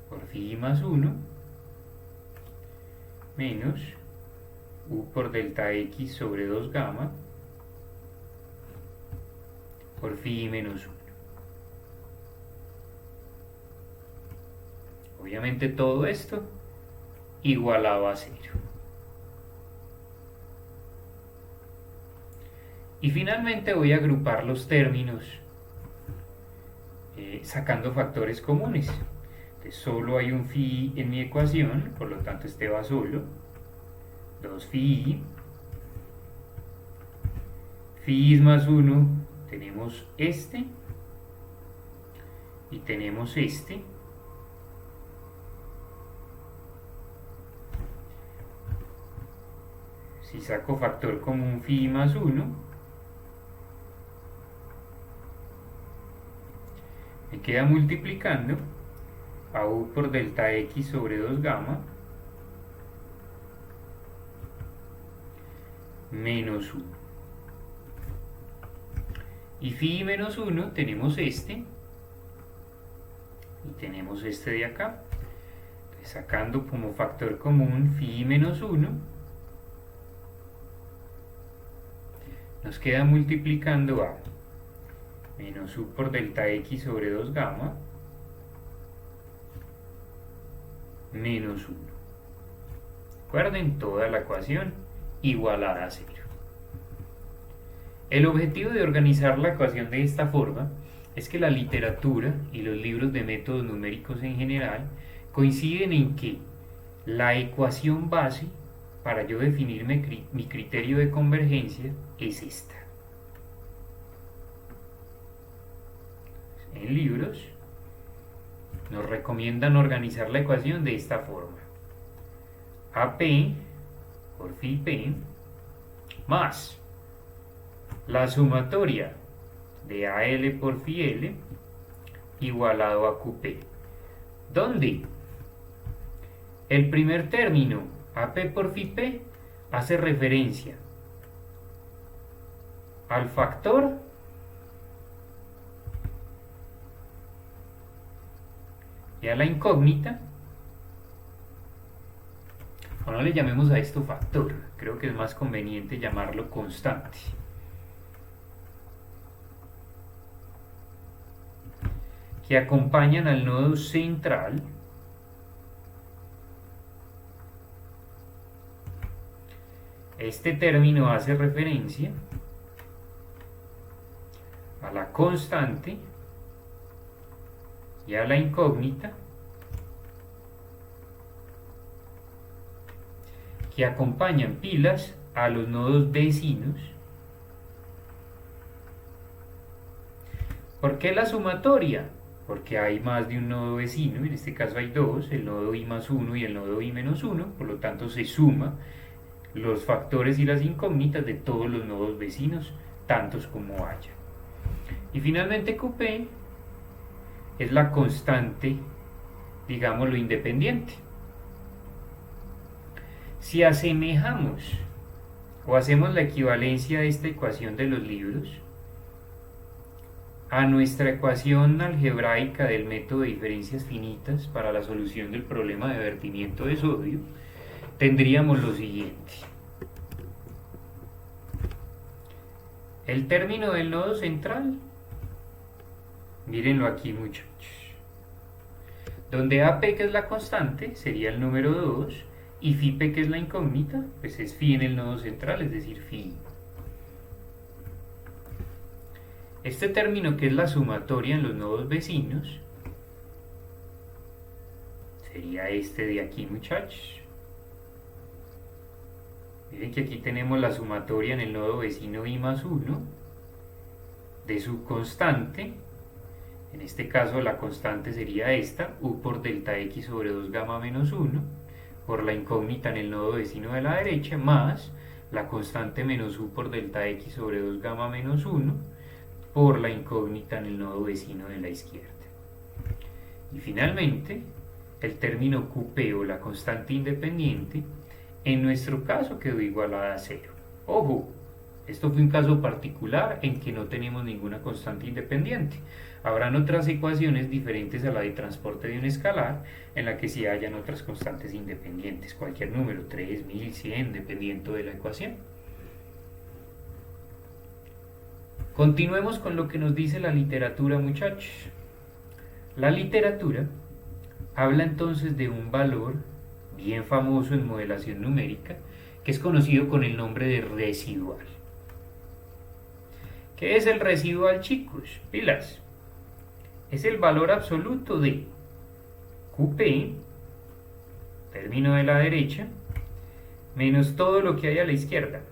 por phi más 1 menos u por delta x sobre 2 gamma por phi menos 1. Obviamente todo esto igualado a 0. Y finalmente voy a agrupar los términos sacando factores comunes. Entonces solo hay un phi en mi ecuación, por lo tanto este va solo. 2 phi. Phi más 1, tenemos este y tenemos este. Si saco factor común phi más 1, me queda multiplicando a u por delta x sobre 2 gamma menos 1. Y phi menos 1 tenemos este y tenemos este de acá. Entonces, sacando como factor común phi menos 1, nos queda multiplicando a menos u por delta x sobre 2 gamma menos 1. Recuerden, toda la ecuación igualada a 0. El objetivo de organizar la ecuación de esta forma es que la literatura y los libros de métodos numéricos en general coinciden en que la ecuación base para yo definir mi criterio de convergencia es esta. En libros nos recomiendan organizar la ecuación de esta forma: AP por phi p más la sumatoria de AL por phi L igualado a QP, donde el primer término, AP por phi P, hace referencia al factor y a la incógnita. O no le llamemos a esto factor, creo que es más conveniente llamarlo constante. Que acompañan al nodo central este término hace referencia a la constante y a la incógnita que acompañan pilas a los nodos vecinos. ¿Por qué la sumatoria? Porque hay más de un nodo vecino, en este caso hay dos, el nodo i más 1 y el nodo i menos 1, por lo tanto se suma los factores y las incógnitas de todos los nodos vecinos, tantos como haya. Y finalmente QP es la constante, digámoslo, independiente. Si asemejamos o hacemos la equivalencia de esta ecuación de los libros a nuestra ecuación algebraica del método de diferencias finitas para la solución del problema de vertimiento de sodio, tendríamos lo siguiente: el término del nodo central, mírenlo aquí muchachos, donde AP, que es la constante, sería el número 2, y phi p, que es la incógnita, pues es phi en el nodo central, es decir, phi. Este término, que es la sumatoria en los nodos vecinos, sería este de aquí, muchachos. Miren que aquí tenemos la sumatoria en el nodo vecino i más 1 de su constante. En este caso la constante sería esta, u por delta x sobre 2 gamma menos 1, por la incógnita en el nodo vecino de la derecha, más la constante menos u por delta x sobre 2 gamma menos 1, por la incógnita en el nodo vecino de la izquierda. Y finalmente, el término QP o la constante independiente, en nuestro caso quedó igualada a 0. Ojo, esto fue un caso particular en que no tenemos ninguna constante independiente. Habrán otras ecuaciones diferentes a la de transporte de un escalar en la que sí hayan otras constantes independientes, cualquier número, 3, 1000, 100, dependiendo de la ecuación. Continuemos con lo que nos dice la literatura, muchachos. La literatura habla entonces de un valor bien famoso en modelación numérica que es conocido con el nombre de residual. ¿Qué es el residual, chicos? Pilas. Es el valor absoluto de QP, término de la derecha, menos todo lo que hay a la izquierda.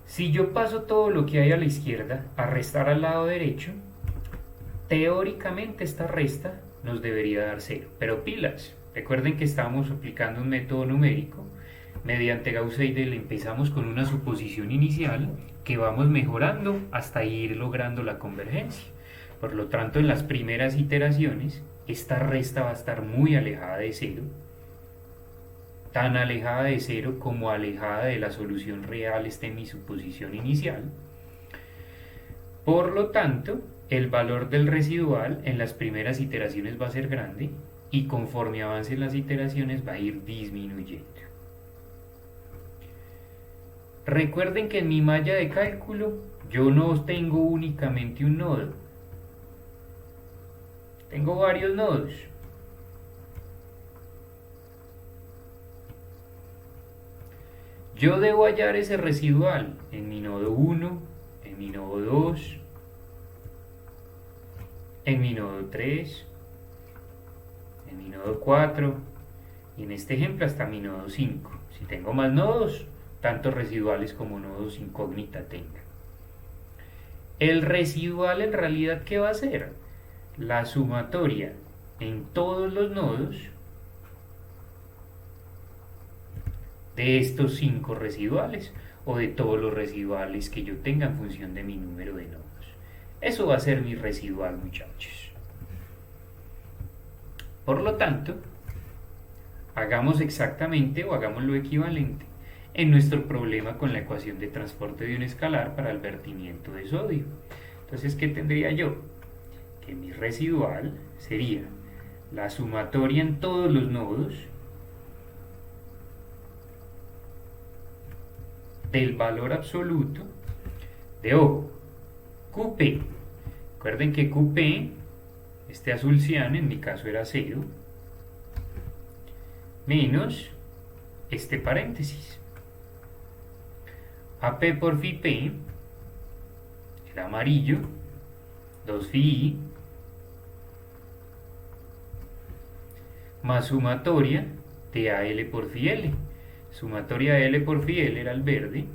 Si yo paso todo lo que hay a la izquierda a restar al lado derecho, teóricamente esta resta nos debería dar 0. Pero pilas, recuerden que estamos aplicando un método numérico. Mediante Gauss-Seidel empezamos con una suposición inicial que vamos mejorando hasta ir logrando la convergencia. Por lo tanto, en las primeras iteraciones, esta resta va a estar muy alejada de 0. Tan alejada de 0 como alejada de la solución real esté mi suposición inicial. Por lo tanto, el valor del residual en las primeras iteraciones va a ser grande y conforme avancen las iteraciones va a ir disminuyendo. Recuerden que en mi malla de cálculo yo no tengo únicamente un nodo, tengo varios nodos. Yo debo hallar ese residual en mi nodo 1, en mi nodo 2, en mi nodo 3, en mi nodo 4 y en este ejemplo hasta mi nodo 5. Si tengo más nodos, tanto residuales como nodos incógnita tenga. El residual en realidad, ¿qué va a ser? La sumatoria en todos los nodos de estos 5 residuales o de todos los residuales que yo tenga en función de mi número de nodos. Eso va a ser mi residual, muchachos. Por lo tanto, hagamos exactamente o hagamos lo equivalente en nuestro problema con la ecuación de transporte de un escalar para el vertimiento de sodio. Entonces, ¿qué tendría yo? Que mi residual sería la sumatoria en todos los nodos del valor absoluto de, ojo, QP. Recuerden que QP, este azul cian, en mi caso era 0, menos este paréntesis. AP por phi P, el amarillo, 2 phi I, más sumatoria de AL por phi L. Sumatoria de L por phi L era el verde.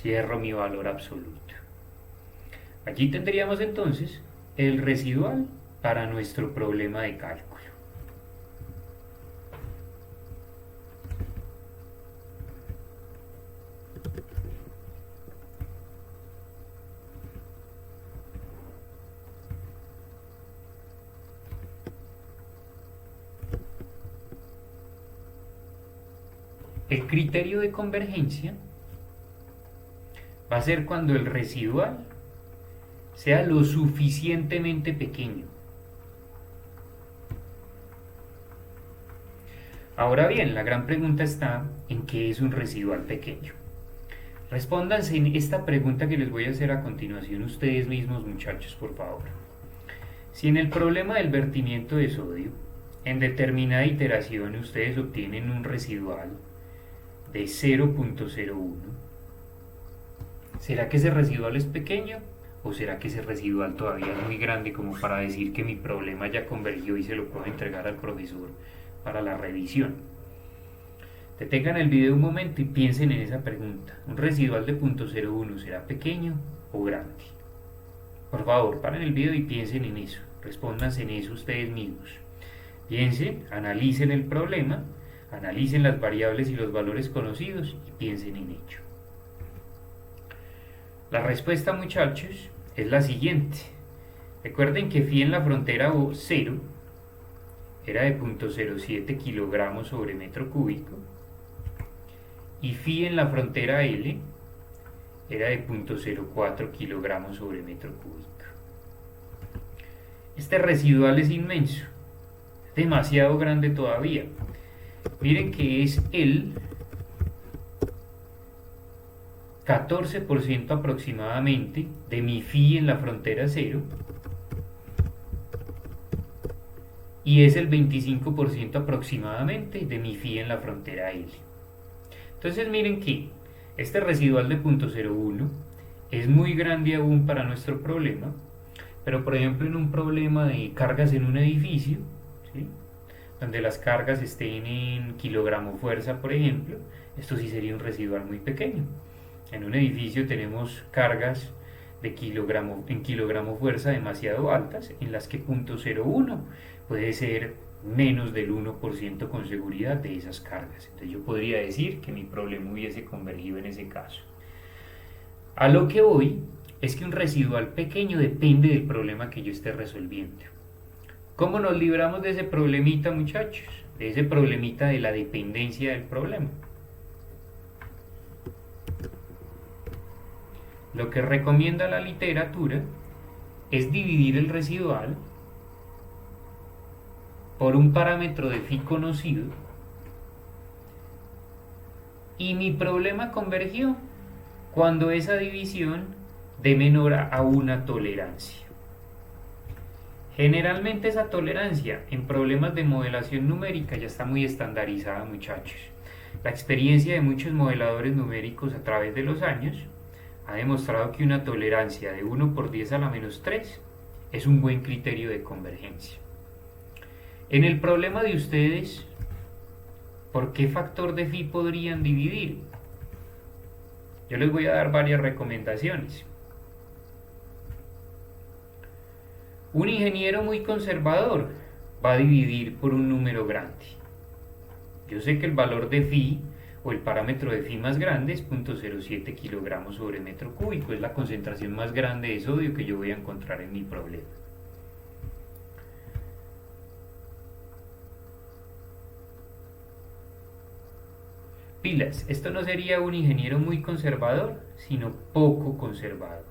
Cierro mi valor absoluto. Allí tendríamos entonces el residual para nuestro problema de cálculo. El criterio de convergencia va a ser cuando el residual sea lo suficientemente pequeño. Ahora bien, la gran pregunta está en qué es un residual pequeño. Respóndanse en esta pregunta que les voy a hacer a continuación ustedes mismos, muchachos, por favor. Si en el problema del vertimiento de sodio, en determinada iteración ustedes obtienen un residual de 0.01, ¿será que ese residual es pequeño? ¿O será que ese residual todavía es muy grande como para decir que mi problema ya convergió y se lo puedo entregar al profesor para la revisión? Detengan el video un momento y piensen en esa pregunta. ¿Un residual de 0.01 será pequeño o grande? Por favor, paren el video y piensen en eso. Respóndanse en eso ustedes mismos. Piensen, analicen el problema, analicen las variables y los valores conocidos y piensen en ello. La respuesta, muchachos, es la siguiente. Recuerden que phi en la frontera 0 era de 0.07 kilogramos sobre metro cúbico y phi en la frontera L era de 0.04 kilogramos sobre metro cúbico. Este residual es inmenso, es demasiado grande todavía. Miren que es el 14% aproximadamente de mi phi en la frontera 0 y es el 25% aproximadamente de mi phi en la frontera L. Entonces miren que este residual de 0.01 es muy grande aún para nuestro problema, pero por ejemplo en un problema de cargas en un edificio, ¿sí?, donde las cargas estén en kilogramo fuerza, por ejemplo, esto sí sería un residual muy pequeño. En un edificio tenemos cargas de en kilogramo fuerza demasiado altas, en las que 0.01 puede ser menos del 1% con seguridad de esas cargas. Entonces yo podría decir que mi problema hubiese convergido en ese caso. A lo que voy es que un residual pequeño depende del problema que yo esté resolviendo. ¿Cómo nos libramos de ese problemita, muchachos? De ese problemita de la dependencia del problema. Lo que recomienda la literatura es dividir el residual por un parámetro de phi conocido y mi problema convergió cuando esa división dé menor a una tolerancia. Generalmente esa tolerancia en problemas de modelación numérica ya está muy estandarizada, muchachos. La experiencia de muchos modeladores numéricos a través de los años ha demostrado que una tolerancia de 1 por 10 a la menos 3 es un buen criterio de convergencia. En el problema de ustedes, ¿por qué factor de phi podrían dividir? Yo les voy a dar varias recomendaciones. Un ingeniero muy conservador va a dividir por un número grande. Yo sé que el valor de phi o el parámetro de phi más grande es 0.07 kilogramos sobre metro cúbico, es la concentración más grande de sodio que yo voy a encontrar en mi problema. Pilas, esto no sería un ingeniero muy conservador, sino poco conservador.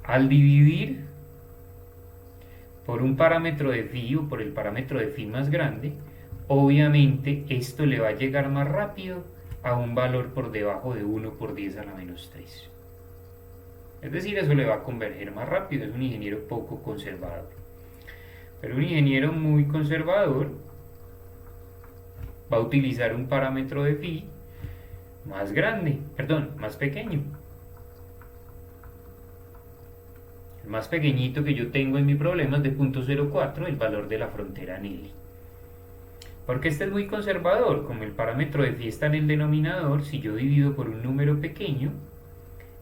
Al dividir por un parámetro de phi o por el parámetro de phi más grande, obviamente esto le va a llegar más rápido a un valor por debajo de 1 por 10 a la menos 3. Es decir, eso le va a converger más rápido, es un ingeniero poco conservador. Pero un ingeniero muy conservador va a utilizar un parámetro de phi más grande, más pequeño. El más pequeñito que yo tengo en mi problema es de 0.04, el valor de la frontera Nelly. Porque este es muy conservador, como el parámetro de phi está en el denominador, si yo divido por un número pequeño,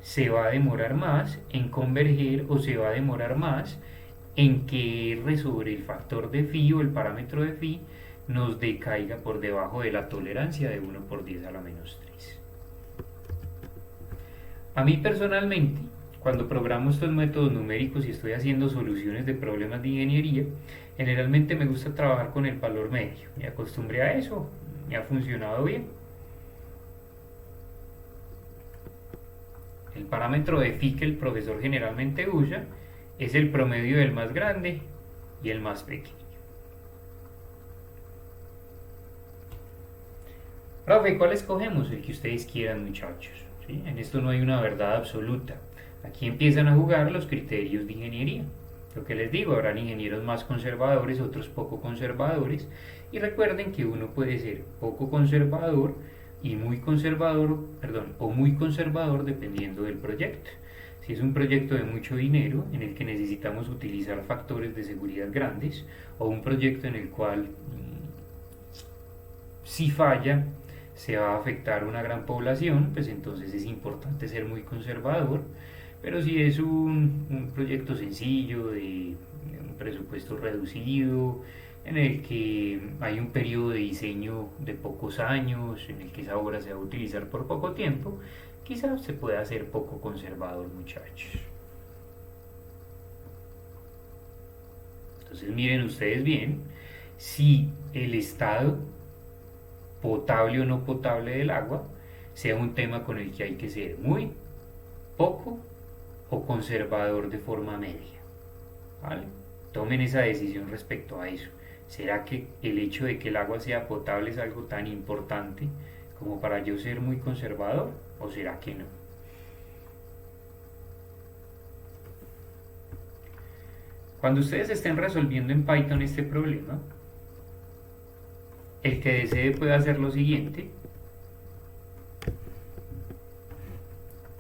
se va a demorar más en converger o se va a demorar más en que R sobre el factor de phi o el parámetro de phi nos decaiga por debajo de la tolerancia de 1 por 10 a la menos 3. A mí personalmente, cuando programo estos métodos numéricos y estoy haciendo soluciones de problemas de ingeniería, generalmente me gusta trabajar con el valor medio. Me acostumbré a eso, me ha funcionado bien. El parámetro de phi que el profesor generalmente usa es el promedio del más grande y el más pequeño. Profe, ¿cuál escogemos? El que ustedes quieran, muchachos. ¿Sí? En esto no hay una verdad absoluta. Aquí empiezan a jugar los criterios de ingeniería. Lo que les digo, habrán ingenieros más conservadores, otros poco conservadores. Y recuerden que uno puede ser poco conservador y muy conservador, o muy conservador dependiendo del proyecto. Si es un proyecto de mucho dinero en el que necesitamos utilizar factores de seguridad grandes, o un proyecto en el cual si falla se va a afectar una gran población, pues entonces es importante ser muy conservador. Pero si es un proyecto sencillo, de un presupuesto reducido, en el que hay un periodo de diseño de pocos años, en el que esa obra se va a utilizar por poco tiempo, quizás se pueda hacer poco conservador, muchachos. Entonces miren ustedes bien, si el estado potable o no potable del agua sea un tema con el que hay que ser muy poco o conservador de forma media. ¿Vale? Tomen esa decisión respecto a eso. ¿Será que el hecho de que el agua sea potable es algo tan importante como para yo ser muy conservador? ¿O será que no? Cuando ustedes estén resolviendo en Python este problema, el que desee puede hacer lo siguiente.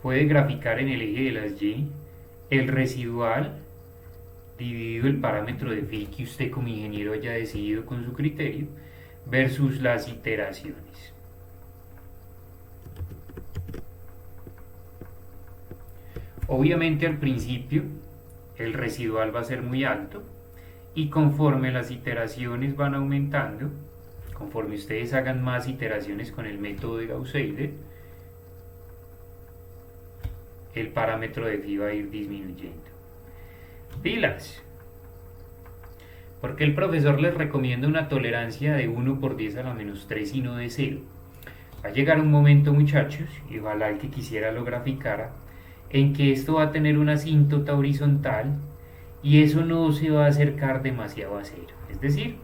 Puede graficar en el eje de las Y el residual dividido el parámetro de phi que usted como ingeniero haya decidido con su criterio versus las iteraciones. Obviamente al principio el residual va a ser muy alto y conforme las iteraciones van aumentando, conforme ustedes hagan más iteraciones con el método de Gauss-Seidel, el parámetro de phi va a ir disminuyendo. Pilas, porque el profesor les recomienda una tolerancia de 1 por 10 a la menos 3 y no de 0. Va a llegar un momento, muchachos, y ojalá el que quisiera lo graficara, en que esto va a tener una asíntota horizontal y eso no se va a acercar demasiado a 0. Es decir,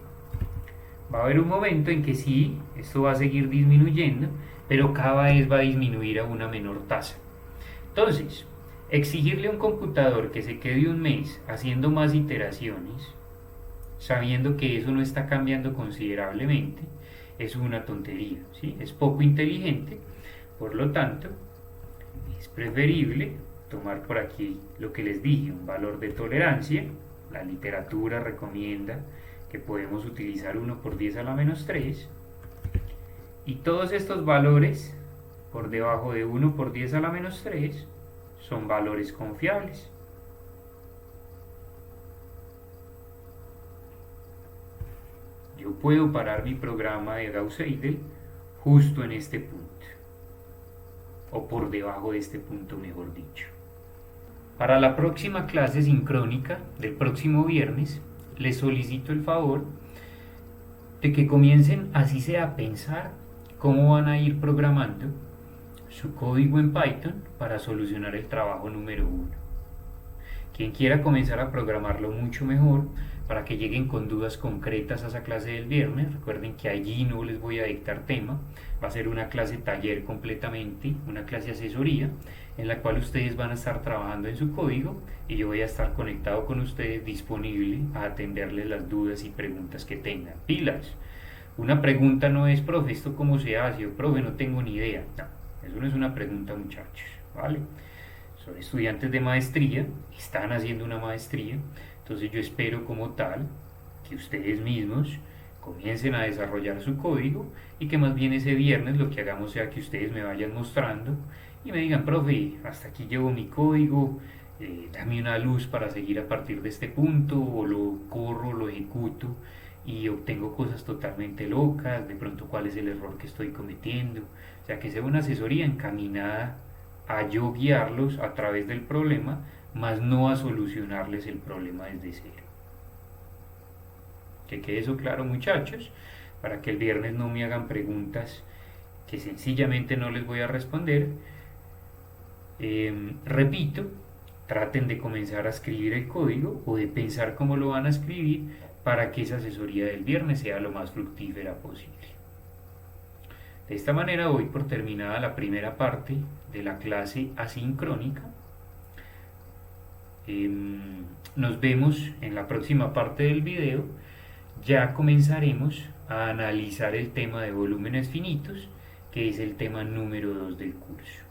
va a haber un momento en que sí, esto va a seguir disminuyendo, pero cada vez va a disminuir a una menor tasa. Entonces, exigirle a un computador que se quede un mes haciendo más iteraciones, sabiendo que eso no está cambiando considerablemente, es una tontería, ¿sí? Es poco inteligente. Por lo tanto, es preferible tomar por aquí lo que les dije, un valor de tolerancia. La literatura recomienda que podemos utilizar 1 por 10 a la menos 3, y todos estos valores por debajo de 1 por 10 a la menos 3 son valores confiables. Yo puedo parar mi programa de Gauss-Seidel justo en este punto, o por debajo de este punto, mejor dicho. Para la próxima clase sincrónica del próximo viernes, les solicito el favor de que comiencen, así sea, a pensar cómo van a ir programando su código en Python para solucionar el trabajo número 1. Quien quiera comenzar a programarlo mucho mejor, para que lleguen con dudas concretas a esa clase del viernes. Recuerden que allí no les voy a dictar tema, va a ser una clase taller completamente, una clase asesoría, en la cual ustedes van a estar trabajando en su código y yo voy a estar conectado con ustedes, disponible a atenderles las dudas y preguntas que tengan. Pilas, una pregunta no es, profe, ¿esto cómo se hace? O, profe, no tengo ni idea. No, eso no es una pregunta, muchachos, ¿vale? Son estudiantes de maestría, están haciendo una maestría, entonces yo espero como tal que ustedes mismos comiencen a desarrollar su código y que más bien ese viernes lo que hagamos sea que ustedes me vayan mostrando y me digan, profe, hasta aquí llevo mi código, dame una luz para seguir a partir de este punto, o lo corro, lo ejecuto y obtengo cosas totalmente locas, de pronto cuál es el error que estoy cometiendo, o sea, que sea una asesoría encaminada a yo guiarlos a través del problema, más no a solucionarles el problema desde cero. Que quede eso claro, muchachos, para que el viernes no me hagan preguntas que sencillamente no les voy a responder. Repito, traten de comenzar a escribir el código o de pensar cómo lo van a escribir para que esa asesoría del viernes sea lo más fructífera posible. De esta manera doy por terminada la primera parte de la clase asincrónica. Nos vemos en la próxima parte del video. Ya comenzaremos a analizar el tema de volúmenes finitos, que es el tema número 2 del curso.